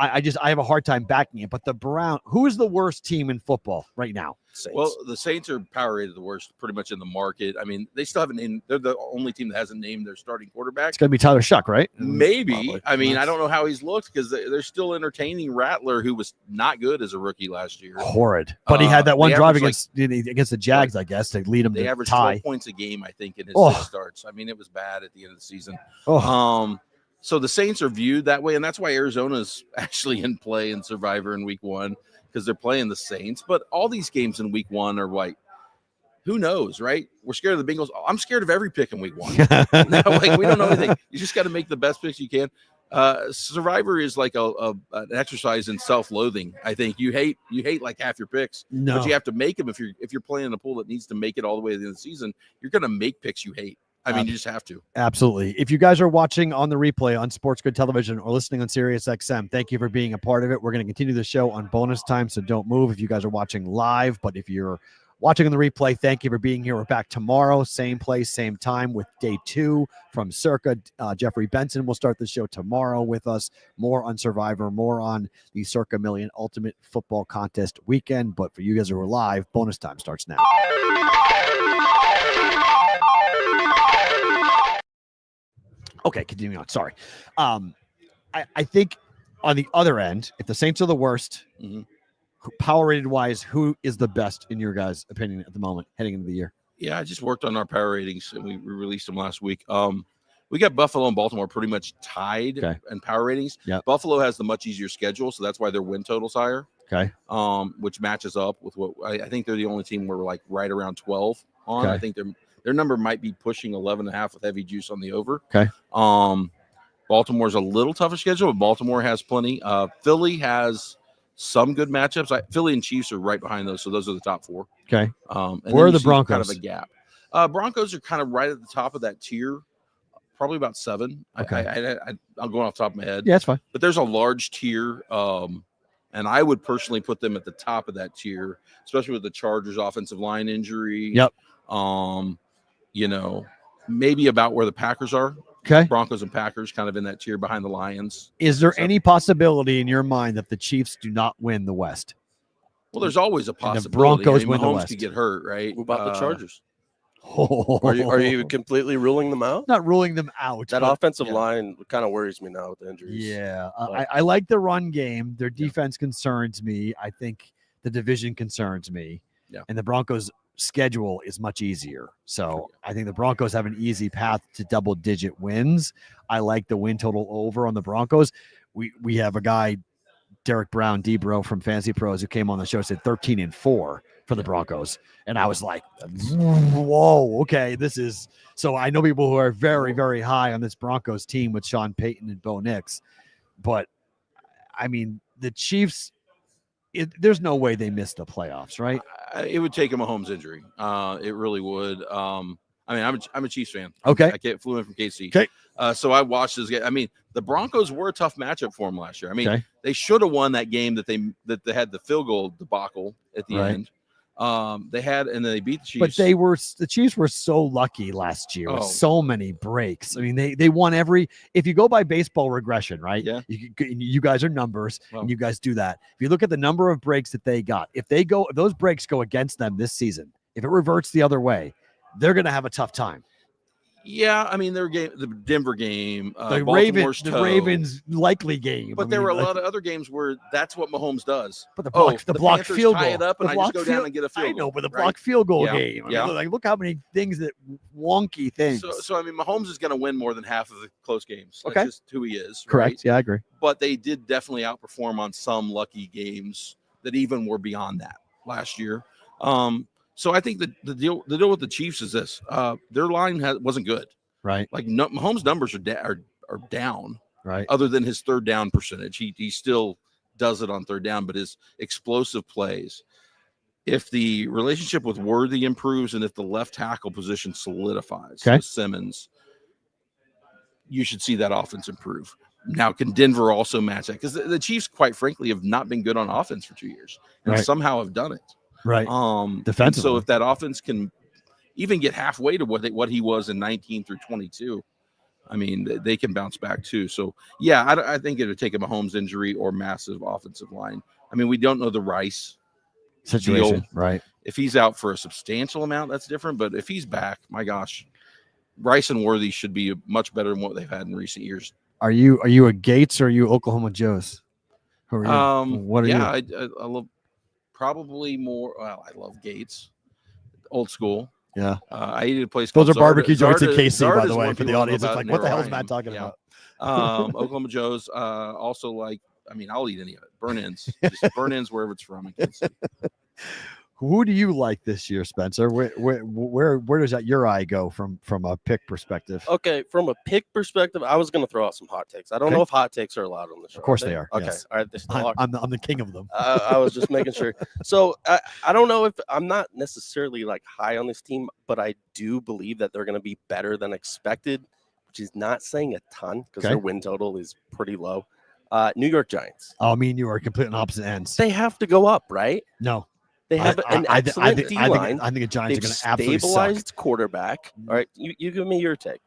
I have a hard time backing it. But the Browns, who is the worst team in football right now? Saints. Well, the Saints are power rated the worst pretty much in the market. I mean, they still haven't named, they're the only team that hasn't named their starting quarterback. It's going to be Tyler Shuck, right? Maybe. Probably. I mean, I don't know how he's looked because they're still entertaining Rattler, who was not good as a rookie last year. Horrid. But he had that one drive against the Jags, I guess, to lead him to tie. They averaged 12 points a game, I think, in his 6 starts. I mean, it was bad at the end of the season. So the Saints are viewed that way, and that's why Arizona's actually in play in Survivor in week 1, because they're playing the Saints. But all these games in week 1 are like, who knows, right? We're scared of the Bengals. I'm scared of every pick in week 1. Now, like, we don't know anything. You just got to make the best picks you can. Survivor is like an exercise in self-loathing. I think you hate like half your picks, but you have to make them. If you're playing in a pool that needs to make it all the way to the end of the season, you're going to make picks you hate. I mean, you just have to. Absolutely. If you guys are watching on the replay on Sports Good Television or listening on Sirius XM, thank you for being a part of it. We're going to continue the show on bonus time, so don't move if you guys are watching live. But if you're watching on the replay, thank you for being here. We're back tomorrow, same place, same time, with day 2 from Circa. Jeffrey Benson will start the show tomorrow with us. More on Survivor, more on the Circa Million Ultimate Football Contest weekend. But for you guys who are live, bonus time starts now. Okay, continuing on. Sorry. I think on the other end, if the Saints are the worst, power rated wise, who is the best in your guys' opinion at the moment heading into the year? Yeah, I just worked on our power ratings and we released them last week. We got Buffalo and Baltimore pretty much tied in power ratings. Yep. Buffalo has the much easier schedule, so that's why their win total's higher. Okay. Which matches up with what I think they're the only team where we're like right around 12 on. Okay. I think their number might be pushing 11.5 with heavy juice on the over. Okay. Baltimore's a little tougher schedule, but Baltimore has plenty. Philly has some good matchups. Philly and Chiefs are right behind those, so those are the top 4. Okay. And where are the Broncos? Kind of a gap. Broncos are kind of right at the top of that tier, probably about 7. Okay. I'm going off the top of my head. Yeah, that's fine. But there's a large tier, and I would personally put them at the top of that tier, especially with the Chargers' offensive line injury. Yep. Maybe about where the Packers are. Okay. Broncos and Packers kind of in that tier behind the Lions. Is there any possibility in your mind that the Chiefs do not win the West? Well, there's always a possibility. And the Broncos win the Mahomes West. could get hurt, right? What about the Chargers? Oh. Are you completely ruling them out? Not ruling them out. That offensive line kind of worries me now with the injuries. Yeah. I like the run game. Their defense concerns me. I think the division concerns me. Yeah. And the Broncos' schedule is much easier. So I think the Broncos have an easy path to double-digit wins. I like the win total over on the Broncos. We have a guy, Derek Brown, D-Bro from Fantasy Pros, who came on the show, said 13-4 for the Broncos. And I was like, whoa, okay, this is – so I know people who are very, very high on this Broncos team with Sean Payton and Bo Nix. But, I mean, the Chiefs – there's no way they missed the playoffs, right? It would take a Mahomes injury. It really would. I'm a Chiefs fan. Okay. I flew in from KC. Okay. So I watched this game. I mean, the Broncos were a tough matchup for them last year. I mean, they should have won that game that they had the field goal debacle at the end. They had, and then they beat the Chiefs. But the Chiefs were so lucky last year with so many breaks. I mean, they won every. If you go by baseball regression, right? Yeah. You guys are numbers, and you guys do that. If you look at the number of breaks that they got, if those breaks go against them this season, if it reverts the other way, they're going to have a tough time. Yeah, I mean, the Denver game, The Baltimore's toe. Ravens likely game. But there were a lot of other games where that's what Mahomes does. But the block Panthers field tie goal. it up, and I just go down and get a field goal. I know, but the right? block field goal Yeah, game. I yeah. mean, like, look how many things that wonky things. So I mean, Mahomes is going to win more than half of the close games. That's Okay. just who he is. Correct. Right? Yeah, I agree. But they did definitely outperform on some lucky games that even were beyond that last year. So I think the deal with the Chiefs is this: their line wasn't good. Right. Like Mahomes' numbers are down. Right. Other than his third down percentage, he still does it on third down, but his explosive plays. If the relationship with Worthy improves and if the left tackle position solidifies, okay. with Simmons, you should see that offense improve. Now, can Denver also match that? Because the Chiefs, quite frankly, have not been good on offense for 2 years and Right. somehow have done it. Right. Defensively. So if that offense can even get halfway to what he was in 19 through 22, I mean, they can bounce back too. So, yeah, I think it would take a Mahomes injury or massive offensive line. I mean, we don't know the Rice situation, deal. right? If he's out for a substantial amount, that's different. But if he's back, my gosh, Rice and Worthy should be much better than what they've had in recent years. Are you a Gates or are you Oklahoma Joe's? Who are you? What are you? I love probably more. Well, I love Gates, old school. Yeah. I eat at a place. Those are called barbecue joints in Zarda. KC, by Zarda's the way, one for the people audience. know It's about like, what the hell is near Matt talking Ryan. about? Oklahoma Joe's. Also, like, I mean, I'll eat any of it. Burn ends, just burn ends wherever it's from. In KC. Who do you like this year, Spencer? Where does your eye go from a pick perspective? Okay, from a pick perspective, I was going to throw out some hot takes. I don't know if hot takes are allowed on the show. Of course they are. Okay, yes. all right. They still are. I'm the king of them. I was just making sure. So I don't know if I'm not necessarily like high on this team, but I do believe that they're going to be better than expected, which is not saying a ton because their win total is pretty low. New York Giants. Oh, I mean, you are completely on opposite ends. They have to go up, right? No. They have an excellent D-line. I think the Giants are going to absolutely stabilized suck. Quarterback. All right, you give me your take.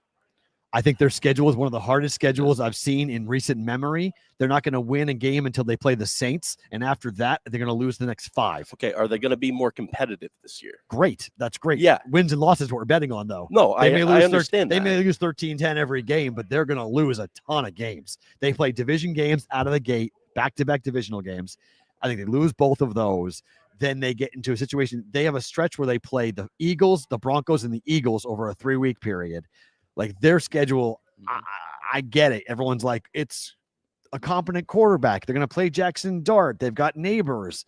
I think their schedule is one of the hardest schedules I've seen in recent memory. They're not going to win a game until they play the Saints, and after that, they're going to lose the next 5. Okay, are they going to be more competitive this year? Great. That's great. Yeah. Wins and losses what we're betting on, though. No, I understand They that. may lose 13-10 every game, but they're going to lose a ton of games. They play division games out of the gate, back-to-back divisional games. I think they lose both of those. Then they get into a situation. They have a stretch where they play the Eagles, the Broncos, and the Eagles over a 3-week period. Like their schedule, I get it. Everyone's like, it's a competent quarterback. They're going to play Jackson Dart. They've got neighbors.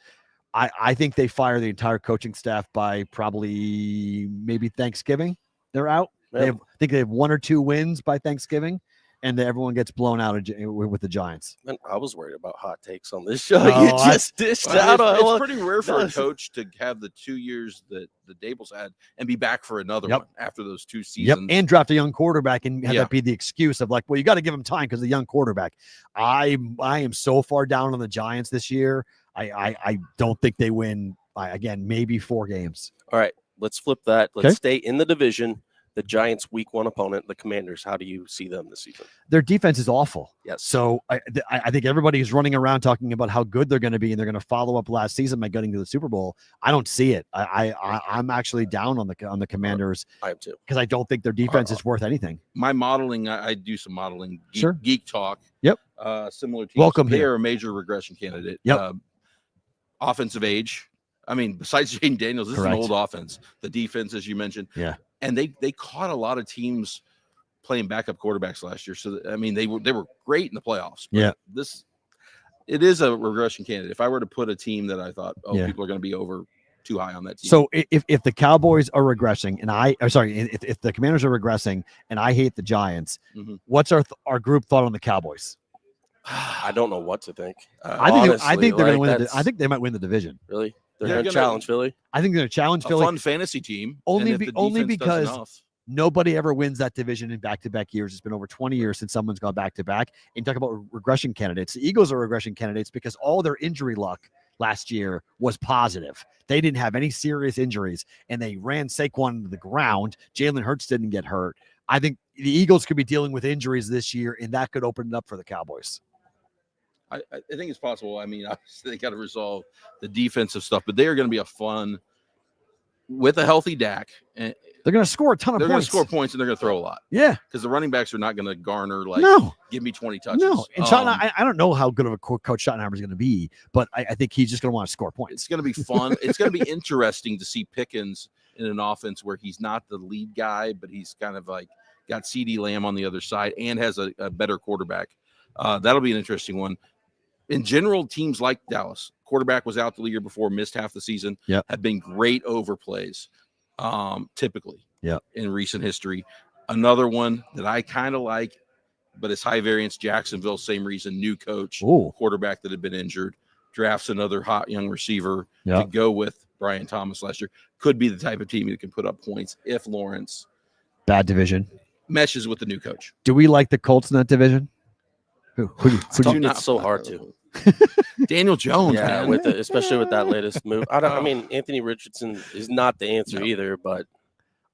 I think they fire the entire coaching staff by probably maybe Thanksgiving. They're out. Yeah. I think they have 1 or 2 wins by Thanksgiving, and everyone gets blown out with the Giants. Man, I was worried about hot takes on this show. Oh, You just dished out. It's pretty rare for a coach to have the 2 years that the Daboll's had and be back for another one after those 2 seasons. Yep, and draft a young quarterback and have that be the excuse of like, well, you got to give him time because the young quarterback. I am so far down on the Giants this year. I don't think they win. Again, maybe 4 games. All right, let's flip that. Let's stay in the division. The Giants' week 1 opponent, the Commanders. How do you see them this season? Their defense is awful. Yes. So I think everybody is running around talking about how good they're going to be, and they're going to follow up last season by getting to the Super Bowl. I don't see it. I'm actually down on the Commanders. I am too, because I don't think their defense is worth anything. My modeling, I do some modeling. Sure. Geek talk. Yep. Similar teams. Welcome They here. are a major regression candidate. Yep. Offensive age. I mean, besides Jaden Daniels, this Correct. is an old offense. The defense, as you mentioned. Yeah. And they caught a lot of teams playing backup quarterbacks last year. So I mean, they were great in the playoffs. Yeah. It is a regression candidate. If I were to put a team that I thought, people are going to be over too high on that team. So if the Cowboys are regressing, and if the Commanders are regressing, and I hate the Giants, what's our group thought on the Cowboys? I don't know what to think. I think they're going to win. I think they might win the division. Really? They're going to challenge Philly. I think they're going to challenge Philly. A fun fantasy team. Only because nobody ever wins that division in back-to-back years. It's been over 20 years since someone's gone back-to-back. And talk about regression candidates. The Eagles are regression candidates because all their injury luck last year was positive. They didn't have any serious injuries, and they ran Saquon into the ground. Jalen Hurts didn't get hurt. I think the Eagles could be dealing with injuries this year, and that could open it up for the Cowboys. I think it's possible. I mean, obviously they got to resolve the defensive stuff, but they are going to be a fun with a healthy Dak. And They're going to score a ton of They're going to points. score points and they're going to throw a lot. Yeah. Because the running backs are not going to garner give me 20 touches. No. And I don't know how good of a coach Schottenheimer is going to be, but I think he's just going to want to score points. It's going to be fun. It's going to be interesting to see Pickens in an offense where he's not the lead guy, but he's kind of like got CeeDee Lamb on the other side and has a better quarterback. That'll be an interesting one. In general, teams like Dallas, quarterback was out the year before, missed half the season, have been great overplays. Typically in recent history. Another one that I kind of like, but it's high variance. Jacksonville, same reason, new coach, quarterback that had been injured, drafts another hot young receiver to go with Brian Thomas last year. Could be the type of team that can put up points if Lawrence bad division meshes with the new coach. Do we like the Colts in that division? It's so hard to. Daniel Jones, yeah, man. Especially with that latest move. I mean, Anthony Richardson is not the answer either, but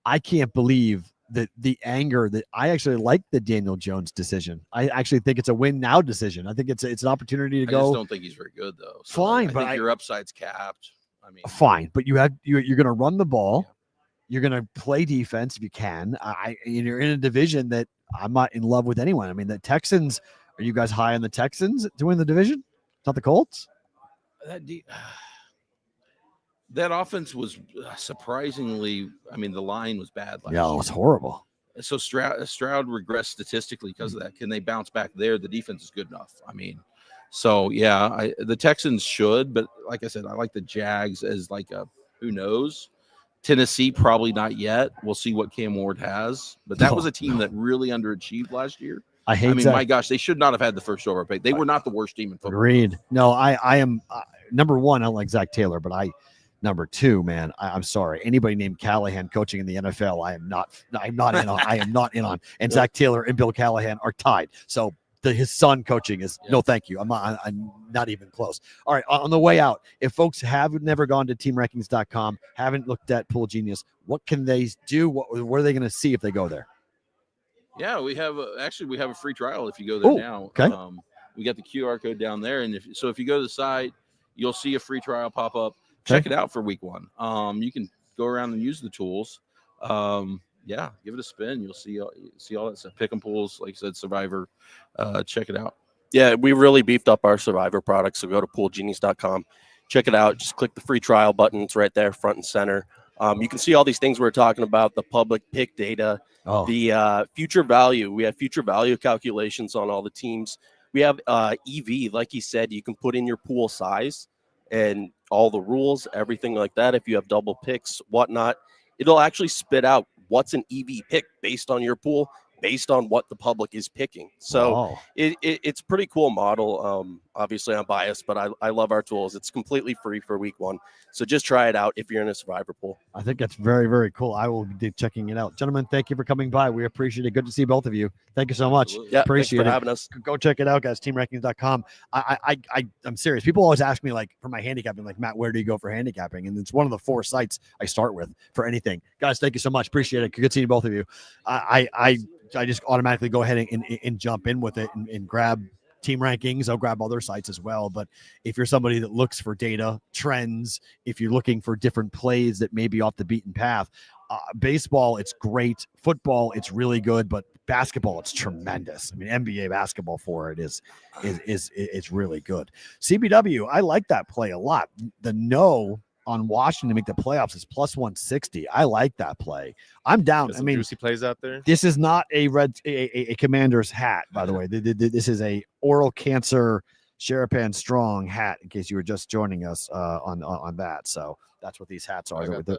I can't believe that the anger that I actually like the Daniel Jones decision. I actually think it's a win now decision. I think it's an opportunity to go. I just don't think he's very good though. So fine, I but think your upside's capped. I mean, fine, but you're going to run the ball. You're going to play defense if you can. You're in a division that I'm not in love with anyone. I mean, the Texans. Are you guys high on the Texans to win the division? Not the Colts? That offense was surprisingly, I mean, the line was bad last year. Yeah, it was horrible. So Stroud regressed statistically because of that. Can they bounce back there? The defense is good enough. I mean, so yeah, the Texans should, but like I said, I like the Jags as like a who knows. Tennessee, probably not yet. We'll see what Cam Ward has. But that was a team that really underachieved last year. I mean, my gosh, they should not have had the first overall pick. They were not the worst team in football. Agreed. No, I am number one. I don't like Zach Taylor, but number two, man. I'm sorry. Anybody named Callahan coaching in the NFL, I'm not in on. I am not in on. And Zach Taylor and Bill Callahan are tied. So his son coaching is no, thank you. I'm not even close. All right, on the way out, if folks have never gone to teamrankings.com, haven't looked at Pool Genius, what can they do? What are they going to see if they go there? Yeah, we have a free trial if you go there now. Okay. We got the QR code down there, and if you go to the site, you'll see a free trial pop up. Check it out for week one. You can go around and use the tools. Yeah, give it a spin. You'll see all that stuff. Pick 'em pools, like I said, Survivor. Check it out. Yeah, we really beefed up our Survivor products. So go to poolgenius.com. Check it out. Just click the free trial button. It's right there, front and center. You can see all these things we're talking about, the public pick data, the future value. We have future value calculations on all the teams. We have EV, like he said, you can put in your pool size and all the rules, everything like that. If you have double picks, whatnot, it'll actually spit out what's an EV pick based on your pool, based on what the public is picking. So it's a pretty cool model. Obviously, I'm biased, but I love our tools. It's completely free for week one. So just try it out if you're in a Survivor pool. I think that's very, very cool. I will be checking it out. Gentlemen, thank you for coming by. We appreciate it. Good to see both of you. Thank you so much. Yeah, appreciate thanks for having us. Go check it out, guys. Teamrankings.com. I'm serious. People always ask me, like, for my handicapping, like, Matt, where do you go for handicapping? And it's one of the 4 sites I start with for anything. Guys, thank you so much. Appreciate it. Good seeing both of you. I just automatically go ahead and jump in with it and grab Team Rankings. I'll grab other sites as well. But if you're somebody that looks for data, trends, if you're looking for different plays that may be off the beaten path, baseball, it's great. Football, it's really good. But basketball, it's tremendous. I mean, NBA basketball for it is really good. CBW, I like that play a lot. The no on Washington to make the playoffs is plus 160. I like that play. I'm down. I mean, juicy plays out there. This is not a Commander's hat, by the way. This is a oral cancer Sherapan Strong hat, in case you were just joining us on that. So that's what these hats are that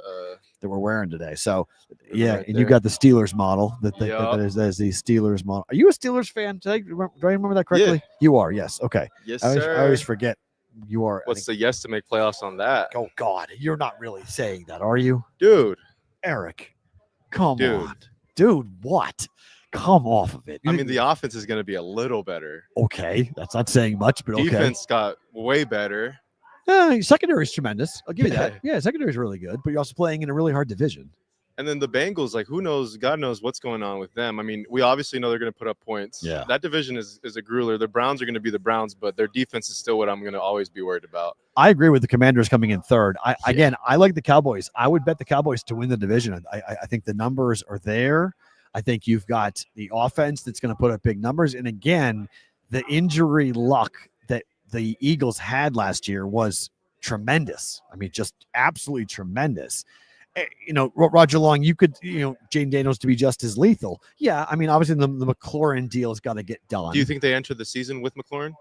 we're wearing today. So yeah, right and there. you got the Steelers model that is the Steelers model. Are you a Steelers fan? Do I remember that correctly? Yeah. You are. Yes. Okay. Yes, I sir. always forget. You are. What's the yes to make playoffs on that? Oh God, you're not really saying that, are you, dude? Eric, come Dude. on, dude. What? Come off of it. I mean, the offense is going to be a little better. Okay, that's not saying much, but okay. Defense got way better. Secondary is tremendous. I'll give you that. Yeah, secondary is really good, but you're also playing in a really hard division. And then the Bengals, like, who knows? God knows what's going on with them. I mean, we obviously know they're going to put up points. Yeah. That division is a grueler. The Browns are going to be the Browns, but their defense is still what I'm going to always be worried about. I agree with the Commanders coming in third. Again, I like the Cowboys. I would bet the Cowboys to win the division. I think the numbers are there. I think you've got the offense that's going to put up big numbers. And again, the injury luck that the Eagles had last year was tremendous. I mean, just absolutely tremendous. You know, Roger Long, you could, Jane Daniels to be just as lethal. Yeah, I mean, obviously the McLaurin deal has got to get done. Do you think they enter the season with McLaurin?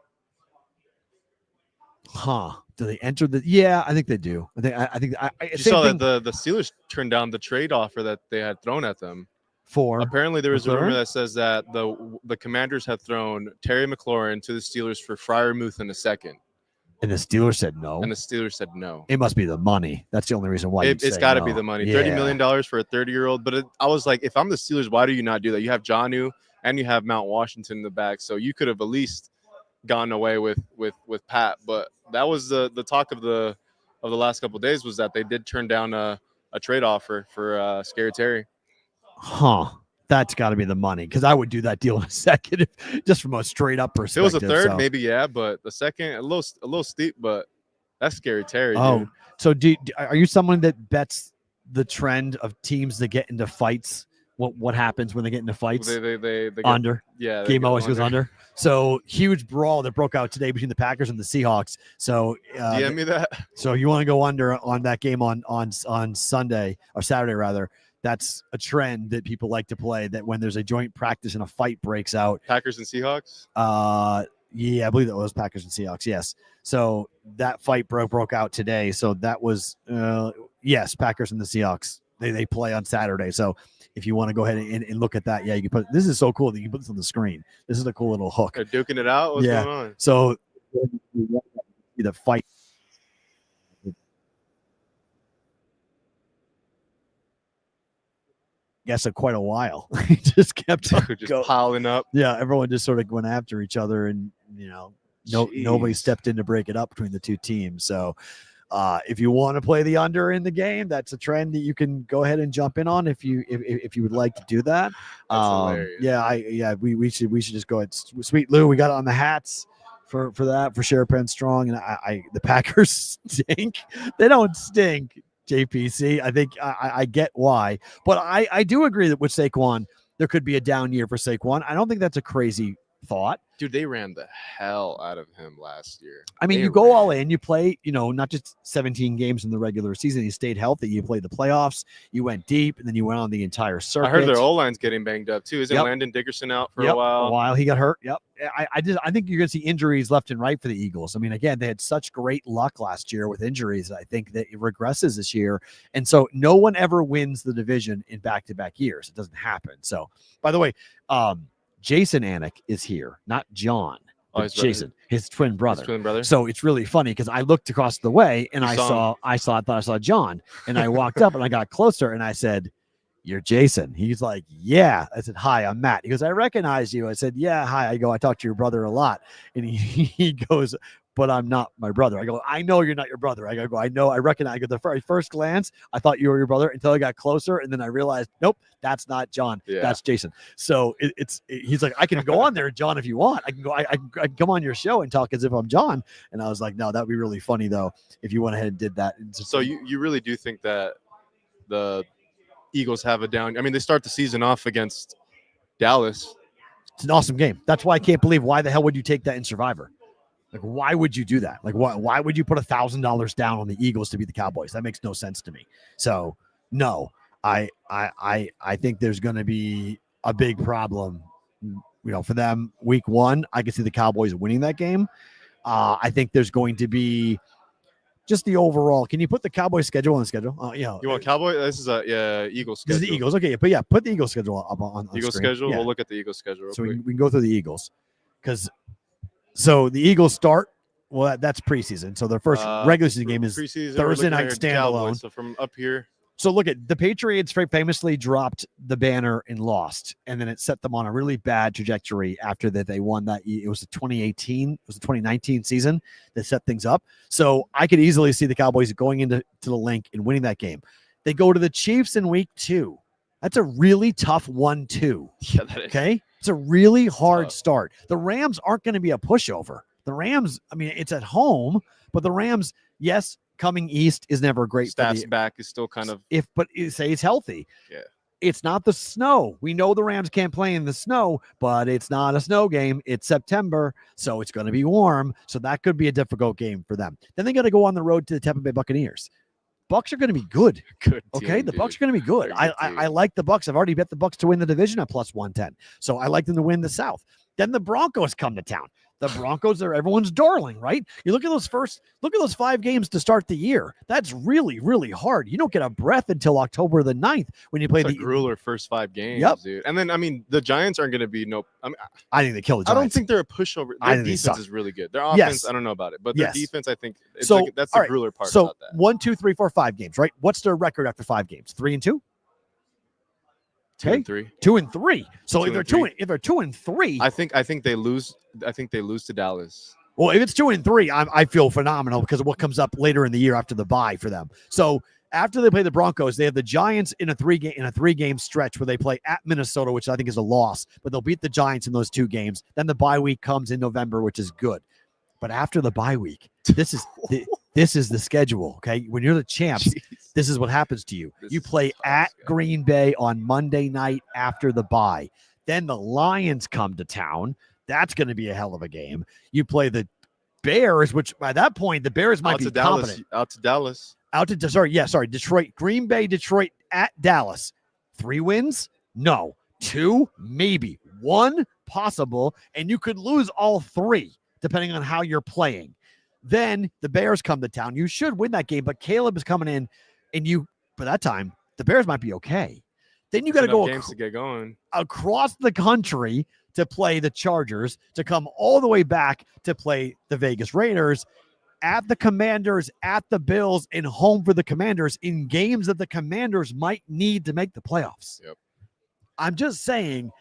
Do they enter the? Yeah, I think they do. I think. You saw that the Steelers turned down the trade offer that they had thrown at them. For apparently there was McLaurin? a rumor that says that the Commanders have thrown Terry McLaurin to the Steelers for Freiermuth in a second. And the Steelers said no. And the Steelers said no. It must be the money. That's the only reason why. It's got to be the money. $30 million for a 30-year-old. But I was like, if I'm the Steelers, why do you not do that? You have Jonnu and you have Mount Washington in the back, so you could have at least gone away with Pat. But that was the talk of the last couple of days, was that they did turn down a trade offer for Scary Terry. That's got to be the money, because I would do that deal in a second, just from a straight up perspective. If it was a third, maybe, yeah, but the second, a little steep, but that's Scary Terry. Oh, dude. So are you someone that bets the trend of teams that get into fights? What happens when they get into fights? They get under. Yeah, game always goes under. So huge brawl that broke out today between the Packers and the Seahawks. So DM me that. So you want to go under on that game on Sunday, or Saturday rather. That's a trend that people like to play, that when there's a joint practice and a fight breaks out. Packers and Seahawks? Yeah, I believe that was Packers and Seahawks, yes. So that fight broke out today. So that was, yes, Packers and the Seahawks. They play on Saturday. So if you want to go ahead and look at that, yeah, you can put, this is so cool that you can put this on the screen. This is a cool little hook. They're duking it out? What's going on? So the fight. Yes, quite a while. He just kept piling up. Yeah, everyone just sort of went after each other, and nobody stepped in to break it up between the two teams. So if you want to play the under in the game, that's a trend that you can go ahead and jump in on if you would like to do that. We should just go ahead. Sweet Lou, we got it on the hats for that, for Sherapen Strong, and the Packers stink. They don't stink. JPC, I think I get why, but I do agree that with Saquon, there could be a down year for Saquon. I don't think that's a crazy thought. Dude, they ran the hell out of him last year. I mean, you go all in, you play, not just 17 games in the regular season. You stayed healthy. You played the playoffs. You went deep, and then you went on the entire circuit. I heard their O-line's getting banged up too. Isn't Landon Dickerson out for a while? He got hurt. Yep. I think you're going to see injuries left and right for the Eagles. I mean, again, they had such great luck last year with injuries. I think that it regresses this year. And so no one ever wins the division in back-to-back years. It doesn't happen. So, by the way, Jason Anik is here, not John. It's Jason, his twin brother. So it's really funny because I looked across the way and I thought I saw John, and I walked up and I got closer and I said, "You're Jason." He's like, "Yeah." I said, "Hi, I'm Matt." He goes, "I recognize you." I said, "Yeah, hi." I go, "I talk to your brother a lot." And he goes, "But I'm not my brother." I go, "I know you're not your brother." I go, "I know, I recognize." I go, the first glance, I thought you were your brother until I got closer, and then I realized, nope, that's not John. Yeah. That's Jason. So he's like, "I can go on there, John, if you want. I can come on your show and talk as if I'm John." And I was like, "No, that'd be really funny though if you went ahead and did that." So you really do think that the Eagles have a down? I mean, they start the season off against Dallas. It's an awesome game. That's why I can't believe, why the hell would you take that in Survivor? Like, why would you do that? Like, why would you put $1,000 down on the Eagles to beat the Cowboys? That makes no sense to me. So, no, I think there's going to be a big problem, for them. Week 1, I can see the Cowboys winning that game. I think there's going to be just the overall. Can you put the Cowboys schedule on the schedule? You want Cowboy? This is Eagles schedule. This is the Eagles. Okay, but put the Eagles schedule up on Eagles screen. schedule. Yeah. We'll look at the Eagles schedule. So we can go through the Eagles, because. So the Eagles start, well, that's preseason. So their first regular season game is Thursday night standalone. So from up here. So look at the Patriots famously dropped the banner and lost. And then it set them on a really bad trajectory after that they won that. It was the 2019 season that set things up. So I could easily see the Cowboys going into the link and winning that game. They go to the Chiefs in week 2. That's a really tough 1-2. Yeah, that is. Okay? It's a really hard start. The Rams aren't going to be a pushover. The Rams, I mean, it's at home, but the Rams, yes, coming east is never great. Stats back is still kind of but say he's healthy. Yeah. It's not the snow. We know the Rams can't play in the snow, but it's not a snow game. It's September, so it's going to be warm. So that could be a difficult game for them. Then they got to go on the road to the Tampa Bay Buccaneers. Bucks are going to be good. Good. Okay, team, the dude. Bucks are going to be good. I like the Bucks. I've already bet the Bucks to win the division at plus 110. So I like them to win the South. Then the Broncos come to town. The Broncos are everyone's darling, right? You look at those 5 games to start the year. That's really, really hard. You don't get a breath until October the 9th when you play It's the a grueler first 5 games, Yep. dude. And then, I mean, the Giants aren't going to be I think they kill the Giants. I don't think they're a pushover. I Their think they defense suck. is really good. Their offense, Yes. I don't know about it, but their Yes. defense, I think, that's all the grueler part so about that. 1, 2, 3, 4, 5 games, right? What's their record after 5 games? 3-2? 2-3. 2-3. So 2 if they're and 3. if they're 2-3, I think they lose. I think they lose to Dallas. well, if it's 2-3, I feel phenomenal because of what comes up later in the year after the bye for them. So after they play the Broncos, they have the Giants in a 3-game stretch where they play at Minnesota, which I think is a loss, but they'll beat the Giants in those 2 games. Then the bye week comes in November, which is good. But after the bye week, this is the schedule. Okay, when you're the champs, Jeez. this is what happens to you. This You is play tough, at guys. Green Bay on Monday night after the bye. Then the Lions come to town. That's going to be a hell of a game. You play the Bears, which by that point the Bears might Out be to Dallas. competent. Out to Dallas. Detroit, Green Bay, Detroit at Dallas. 3 wins? No. 2, maybe. 1 possible, and you could lose all 3 depending on how you're playing. Then the Bears come to town. You should win that game, but Caleb is coming in, and by that time, the Bears might be okay. Then you got to go games to get going across the country to play the Chargers, to come all the way back to play the Vegas Raiders, at the Commanders, at the Bills, and home for the Commanders in games that the Commanders might need to make the playoffs. Yep. I'm just saying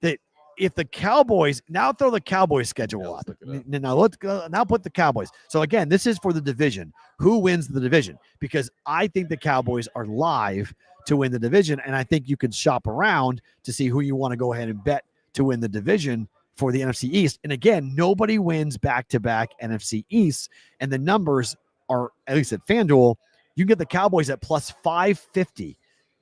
that if the Cowboys now throw the Cowboys schedule up. Now put the Cowboys. So again, this is for the division. Who wins the division? Because I think the Cowboys are live to win the division, and I think you can shop around to see who you want to go ahead and bet to win the division for the NFC East. And again, nobody wins back-to-back NFC East, and the numbers are, at least at FanDuel, you can get the Cowboys at plus 550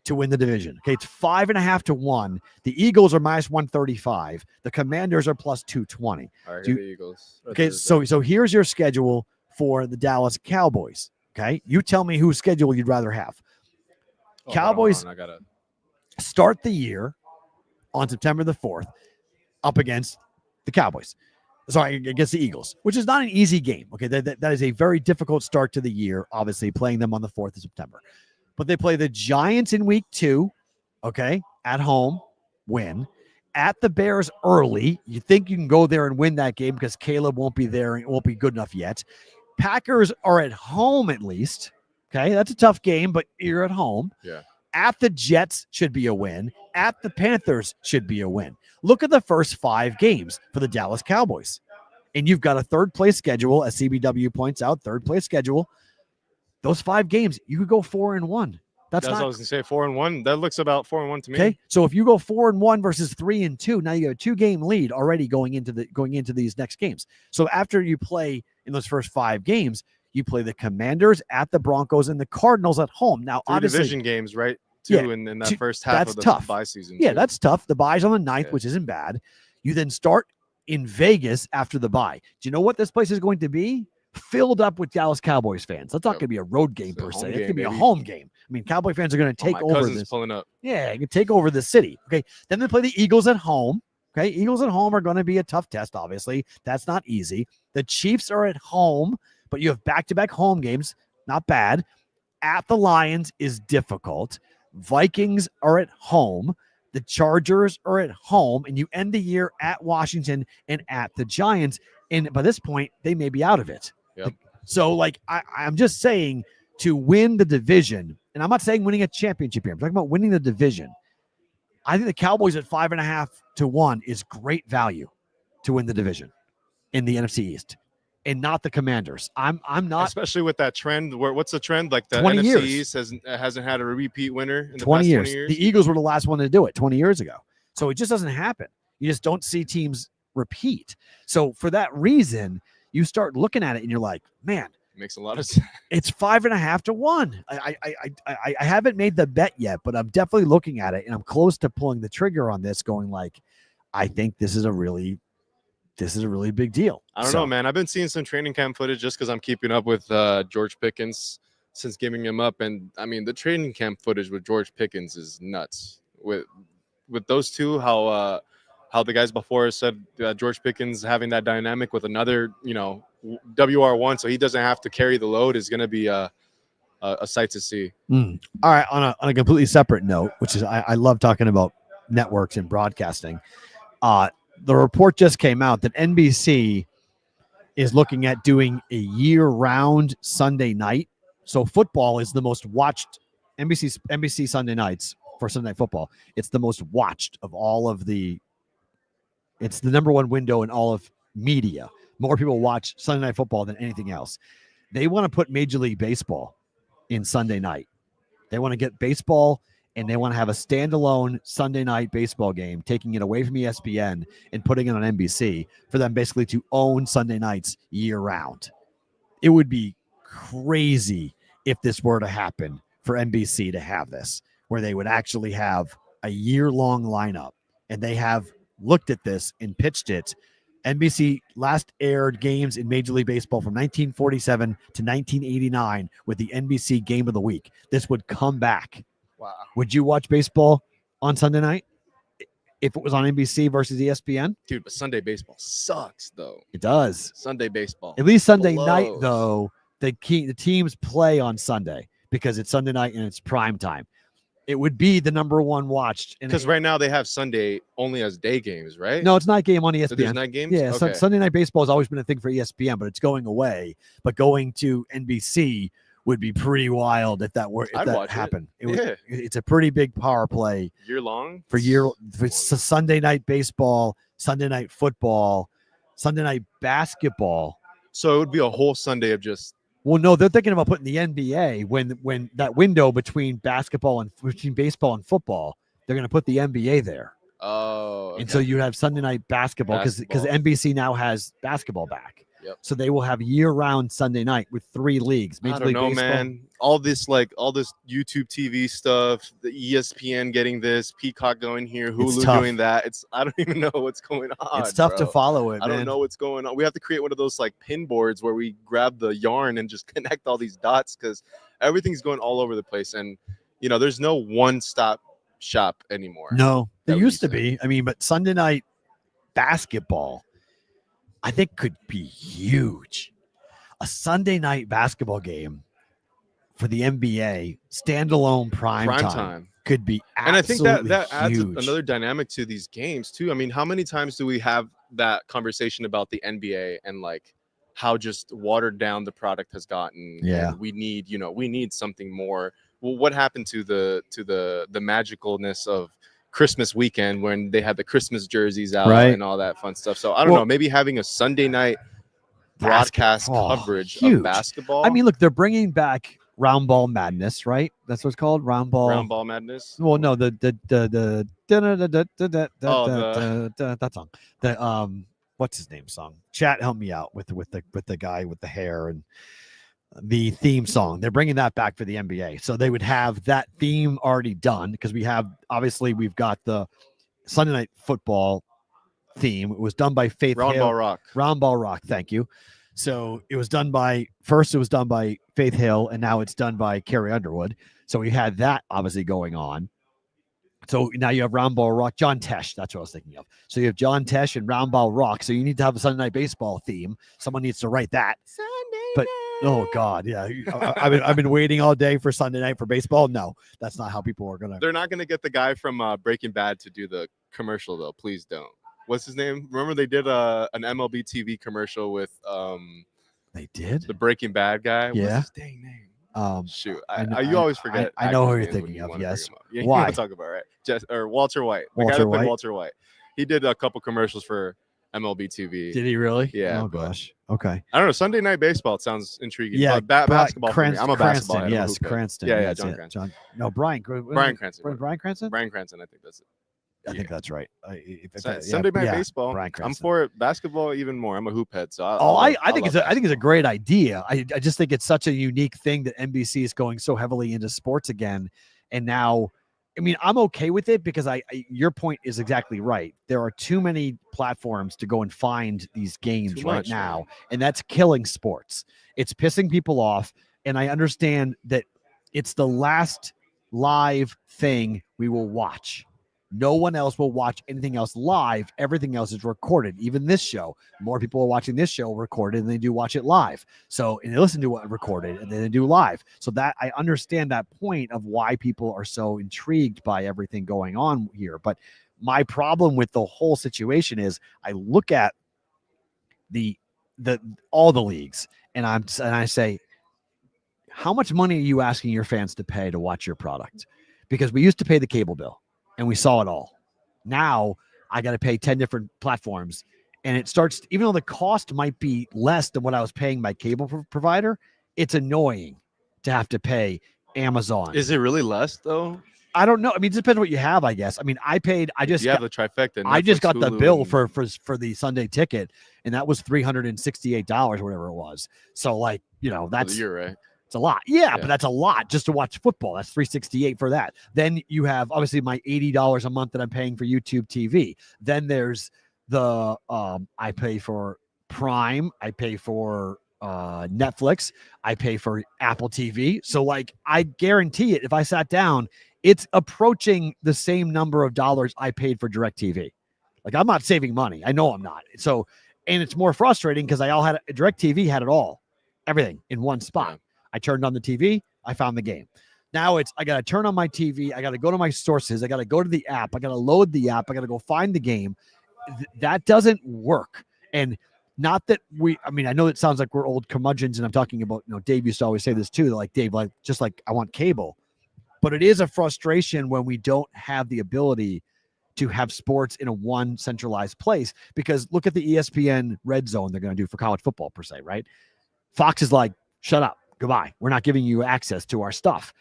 to win the division. Okay, it's 5.5 to 1. The Eagles are minus 135. The Commanders are plus 220. All right, So the Eagles. Okay, so here's your schedule for the Dallas Cowboys. Okay, you tell me whose schedule you'd rather have. Cowboys I gotta start the year on September the 4th up against the Cowboys. Sorry, against the Eagles, which is not an easy game. Okay, that is a very difficult start to the year, obviously, playing them on the 4th of September. But they play the Giants in week 2, okay, at home, win. At the Bears early, you think you can go there and win that game because Caleb won't be there and it won't be good enough yet. Packers are at home at least. Okay, that's a tough game, but you're at home. Yeah. At the Jets should be a win. At the Panthers should be a win. Look at the first 5 games for the Dallas Cowboys. And you've got a 3rd place schedule, as CBW points out, 3rd place schedule. Those 5 games, you could go 4-1. That's what not I was gonna say. 4-1. That looks about 4-1 to me. okay. So if you go 4-1 versus 3-2, now you have a 2-game lead already going into these next games. So after you play in those first 5 games, you play the Commanders at the Broncos and the Cardinals at home. Now, 3 obviously, division games, right? 2 Yeah, in that 2 first half that's of the tough. bye season. Yeah, too. that's tough. The bye's on the 9th, Yeah. which isn't bad. You then start in Vegas after the bye. Do you know what this place is going to be? Filled up with Dallas Cowboys fans. That's not going to be a road game It's a per se. home It's going to game, be a baby. home game. I mean, Cowboy fans are going to take my over cousin's this. pulling up. Yeah, you can take over the city. Okay. Then they play the Eagles at home. Okay. Eagles at home are going to be a tough test, obviously. That's not easy. The Chiefs are at home, but you have back-to-back home games. Not bad. At the Lions is difficult. Vikings are at home. The Chargers are at home. And you end the year at Washington and at the Giants. And by this point, they may be out of it. Yep. So, I'm just saying, to win the division, and I'm not saying winning a championship here. I'm talking about winning the division. I think the Cowboys at 5.5 to 1 is great value to win the division in the NFC East. and not the Commanders. I'm not, especially with that trend. What's the trend? Like the 20 NFC years. hasn't had a repeat winner in the 20 past years. 20 years. The Eagles were the last one to do it 20 years ago. So it just doesn't happen. You just don't see teams repeat. So for that reason, you start looking at it and you're like, man, it makes a lot of sense. It's 5.5 to 1. I haven't made the bet yet, but I'm definitely looking at it and I'm close to pulling the trigger on this, going like, I think this is a really big deal. I don't know, man. I've been seeing some training camp footage just because I'm keeping up with George Pickens since giving him up. And I mean, the training camp footage with George Pickens is nuts. With those two, how the guys before us said George Pickens having that dynamic with another, WR1, so he doesn't have to carry the load, is going to be a sight to see. All right, on a completely separate note, which is I love talking about networks and broadcasting. The report just came out that NBC is looking at doing a year-round Sunday night. So football is the most watched. NBC Sunday nights for Sunday Night Football. It's the most watched of all of the. It's the number one window in all of media. More people watch Sunday Night Football than anything else. They want to put Major League Baseball in Sunday night. They want to get baseball, and they want to have a standalone Sunday night baseball game, taking it away from ESPN and putting it on NBC for them basically to own Sunday nights year round. It would be crazy if this were to happen for NBC to have this, where they would actually have a year-long lineup, and they have looked at this and pitched it. NBC last aired games in Major League Baseball from 1947 to 1989 with the NBC Game of the Week. This would come back. Wow. Would you watch baseball on Sunday night if it was on NBC versus ESPN? Dude, but Sunday baseball sucks, though. It does. Sunday baseball. At least Sunday night, though, the teams play on Sunday because it's Sunday night and it's prime time. It would be the number one watched. Because right now they have Sunday only as day games, right? No, it's night game on ESPN. So there's night games? Yeah, Okay. Sunday night baseball has always been a thing for ESPN, but it's going away. But going to NBC would be pretty wild if that happened. It's a pretty big power play. Year long? For Sunday night baseball, Sunday night football, Sunday night basketball. So it would be a whole Sunday of just. Well, no, they're thinking about putting the NBA when that window between baseball and football, they're going to put the NBA there. Oh. Okay. And so you have Sunday night basketball because NBC now has basketball back. Yep. So they will have year-round Sunday night with 3 leagues. I don't know, man. All this YouTube TV stuff, the ESPN getting this, Peacock going here, Hulu doing that. I don't even know what's going on. It's tough to follow it. I don't know what's going on. We have to create one of those pin boards where we grab the yarn and just connect all these dots because everything's going all over the place. And there's no one-stop shop anymore. No, there used to be. I mean, but Sunday night basketball, I think, could be huge. A Sunday night basketball game for the NBA, standalone prime time could be absolutely and I think that adds huge. Another dynamic to these games too. I mean, how many times do we have that conversation about the NBA and how just watered down the product has gotten? Yeah, and we need something more. Well, what happened to the magicalness of Christmas weekend when they had the Christmas jerseys out and all that fun stuff? So I don't know, maybe having a Sunday night broadcast coverage of basketball. I mean, look, they're bringing back Round Ball Madness, right? That's what it's called, Round Ball Madness. Well, no, that song. What's his name song? Chat, help me out with the guy with the hair and the theme song. They're bringing that back for the NBA. So they would have that theme already done because we've got the Sunday Night Football theme. It was done by Faith Hill. Round Ball Rock. Thank you. So it was done by Faith Hill, and now it's done by Carrie Underwood. So we had that obviously going on. So now you have Round Ball Rock, John Tesh. That's what I was thinking of. So you have John Tesh and Round Ball Rock. So you need to have a Sunday Night Baseball theme. Someone needs to write that. Oh God, yeah. I've been waiting all day for Sunday night for baseball. No, that's not how people are gonna. They're not gonna get the guy from Breaking Bad to do the commercial though. Please don't. What's his name? Remember they did an MLB TV commercial with They did the Breaking Bad guy. Yeah. What's his dang name? Shoot, you always forget. I know who you're thinking of. Yes. You Why? know what I'm talking about, right? Walter White. The guy that played Walter White. He did a couple commercials for MLB TV. Did he really? Yeah. Oh gosh. Okay. I don't know. Sunday night baseball. It sounds intriguing. Yeah. But basketball. For me. I'm a Cranston, basketball head. yes, Cranston. Yeah, That's John it. Cranston. No, Brian. Brian Cranston. Brian Cranston. Brian Cranston. I think that's it. I think that's right. Sunday night baseball. Brian I'm Cranston. for it. Basketball even more. I'm a hoop head. So I think it's a great idea. I just think it's such a unique thing that NBC is going so heavily into sports again, and now. I mean, I'm okay with it because your point is exactly right. There are too many platforms to go and find these games right now, man. And that's killing sports. It's pissing people off, and I understand that it's the last live thing we will watch. No one else will watch anything else live. Everything else is recorded. Even this show, more people are watching this show recorded than they do watch it live. So, and they listen to what recorded and then they do live. So that I understand that point of why people are so intrigued by everything going on here. But my problem with the whole situation is I look at all the leagues and I say, how much money are you asking your fans to pay to watch your product? Because we used to pay the cable bill. And we saw it all. Now I got to pay 10 different platforms. And it starts, even though the cost might be less than what I was paying my cable provider, it's annoying to have to pay Amazon. Is it really less though? I don't know. I mean, it depends what you have, I guess. I mean, you have the trifecta. I just got the Hulu, bill for the Sunday ticket, and that was $368 or whatever it was. So like, that's you're right. It's a lot. Yeah, but that's a lot just to watch football. That's $368 for that. Then you have obviously my $80 a month that I'm paying for YouTube TV. Then there's the I pay for Prime, I pay for Netflix, I pay for Apple TV. So like I guarantee it, if I sat down, it's approaching the same number of dollars I paid for DirecTV. Like I'm not saving money. I know I'm not. So, and it's more frustrating because DirecTV had it all, everything in one spot. Yeah. I turned on the TV. I found the game. Now I got to turn on my TV. I got to go to my sources. I got to go to the app. I got to load the app. I got to go find the game. That doesn't work. And not that I know it sounds like we're old curmudgeons and I'm talking about, Dave used to always say this too. Like Dave, just like I want cable, but it is a frustration when we don't have the ability to have sports in one centralized place, because look at the ESPN red zone they're going to do for college football per se, right? Fox is like, shut up. Goodbye. We're not giving you access to our stuff.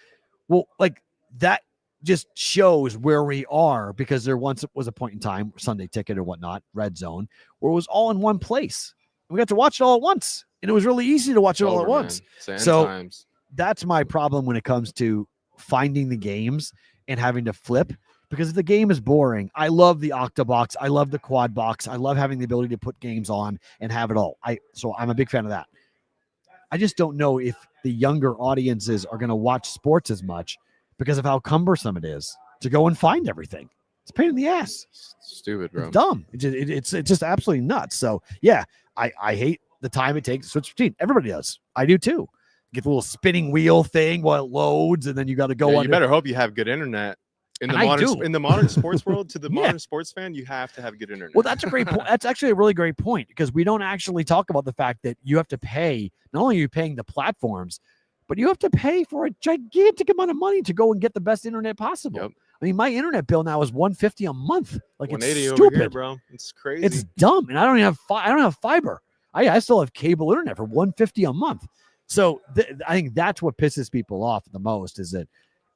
Well, like that just shows where we are, because there once was a point in time, Sunday Ticket or whatnot, red zone, where it was all in one place. We got to watch it all at once. And it was really easy to watch it all at once. So that's my problem when it comes to finding the games and having to flip, because if the game is boring, I love the Octabox. I love the Quad Box. I love having the ability to put games on and have it all. So I'm a big fan of that. I just don't know if the younger audiences are going to watch sports as much because of how cumbersome it is to go and find everything. It's a pain in the ass. Stupid, bro. It's dumb. It's just absolutely nuts. So yeah, I hate the time it takes to switch between. Everybody does. I do too. Get the little spinning wheel thing while it loads, and then you got to go on. You better hope you have good internet. In the modern sports world, to the modern sports fan, you have to have good internet. Well, that's a great point. That's actually a really great point, because we don't actually talk about the fact that you have to pay. Not only are you paying the platforms, but you have to pay for a gigantic amount of money to go and get the best internet possible. Yep. I mean, my internet bill now is $150 a month. Like, it's stupid, over here, bro. It's crazy. It's dumb, and I don't even have fiber. I still have cable internet for $150 a month. So I think that's what pisses people off the most, is that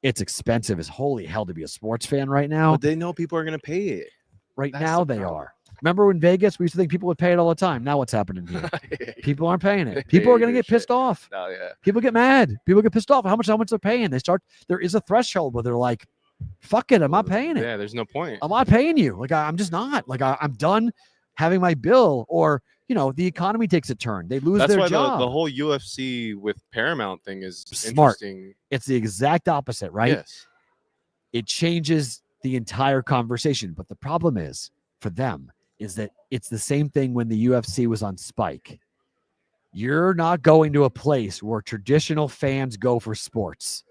it's expensive as holy hell to be a sports fan right now. But they know people are going to pay it. Right now they are. Remember in Vegas, we used to think people would pay it all the time. Now what's happening here? People aren't paying it. People are going to get pissed off. Oh, yeah. People get mad. People get pissed off. How much they're paying. There is a threshold where they're like, fuck it, I'm not paying it. Yeah, there's no point. I'm not paying you. Like, I'm just not. Like, I'm done having my bill, or the economy takes a turn. They lose their job. That's why the whole UFC with Paramount thing is smart. Interesting. It's the exact opposite, right? Yes. It changes the entire conversation. But the problem is, for them, is that it's the same thing when the UFC was on Spike. You're not going to a place where traditional fans go for sports.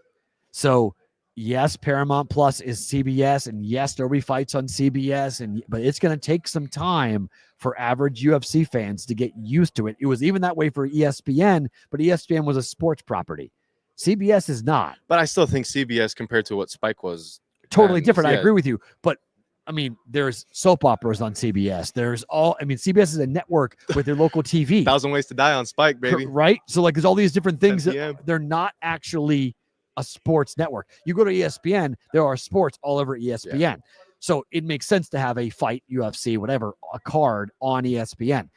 So, yes, Paramount Plus is CBS, and yes, there'll be fights on CBS, but it's going to take some time for average UFC fans to get used to it. It was even that way for ESPN, but ESPN was a sports property. CBS is not. But I still think CBS, compared to what Spike was, totally different. I agree with you. But I mean, there's soap operas on CBS. CBS is a network with their local TV. 1,000 Ways to Die on Spike, baby. Right? So like there's all these different things 10 that p.m. they're not actually a sports network. You go to ESPN, there are sports all over ESPN. Yeah. So it makes sense to have a fight, UFC, whatever, a card on ESPN.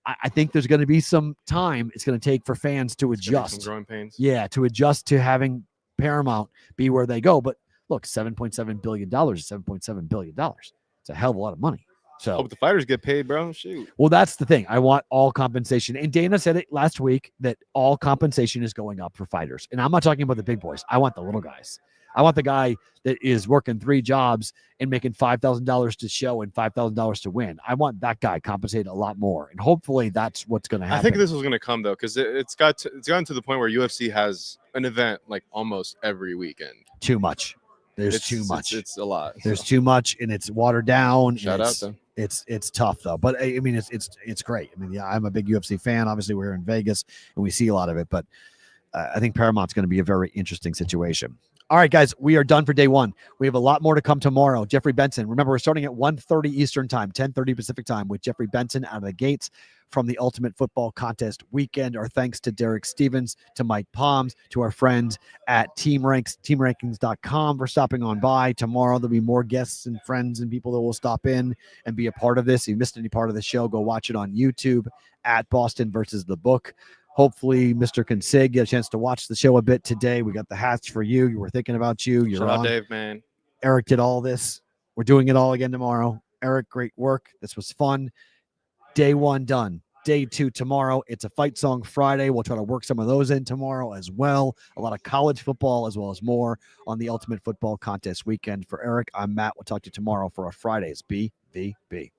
I think there's going to be some time it's going to take for fans to adjust. Some growing pains. Yeah, to adjust to having Paramount be where they go. But look, $7.7 billion is $7.7 billion. It's a hell of a lot of money. So hope the fighters get paid, bro. Shoot. Well, that's the thing. I want all compensation. And Dana said it last week that all compensation is going up for fighters. And I'm not talking about the big boys. I want the little guys. I want the guy that is working 3 jobs and making $5,000 to show and $5,000 to win. I want that guy compensated a lot more. And hopefully that's what's going to happen. I think this was going to come, though, because it's gotten to the point where UFC has an event like almost every weekend. Too much. There's too much. It's a lot. There's too much, and it's watered down. Shout out, though. It's tough, though. But, I mean, it's great. I mean, yeah, I'm a big UFC fan. Obviously, we're in Vegas, and we see a lot of it. But I think Paramount's going to be a very interesting situation. All right, guys, we are done for day one. We have a lot more to come tomorrow. Jeffrey Benson. Remember, we're starting at 1:30 Eastern time, 10:30 Pacific time with Jeffrey Benson out of the gates from the Ultimate Football Contest weekend. Our thanks to Derek Stevens, to Mike Palms, to our friends at teamrankings.com for stopping on by. Tomorrow, there'll be more guests and friends and people that will stop in and be a part of this. If you missed any part of the show, go watch it on YouTube at Boston versus the Book. Hopefully, Mr. Consig get a chance to watch the show a bit today. We got the hats for you. You were thinking about you. You're Shout on. out, Dave, man. Eric did all this. We're doing it all again tomorrow. Eric, great work. This was fun. Day one done. Day two tomorrow. It's a fight song Friday. We'll try to work some of those in tomorrow as well. A lot of college football as well as more on the Ultimate Football Contest weekend. For Eric, I'm Matt. We'll talk to you tomorrow for a Friday's BvB.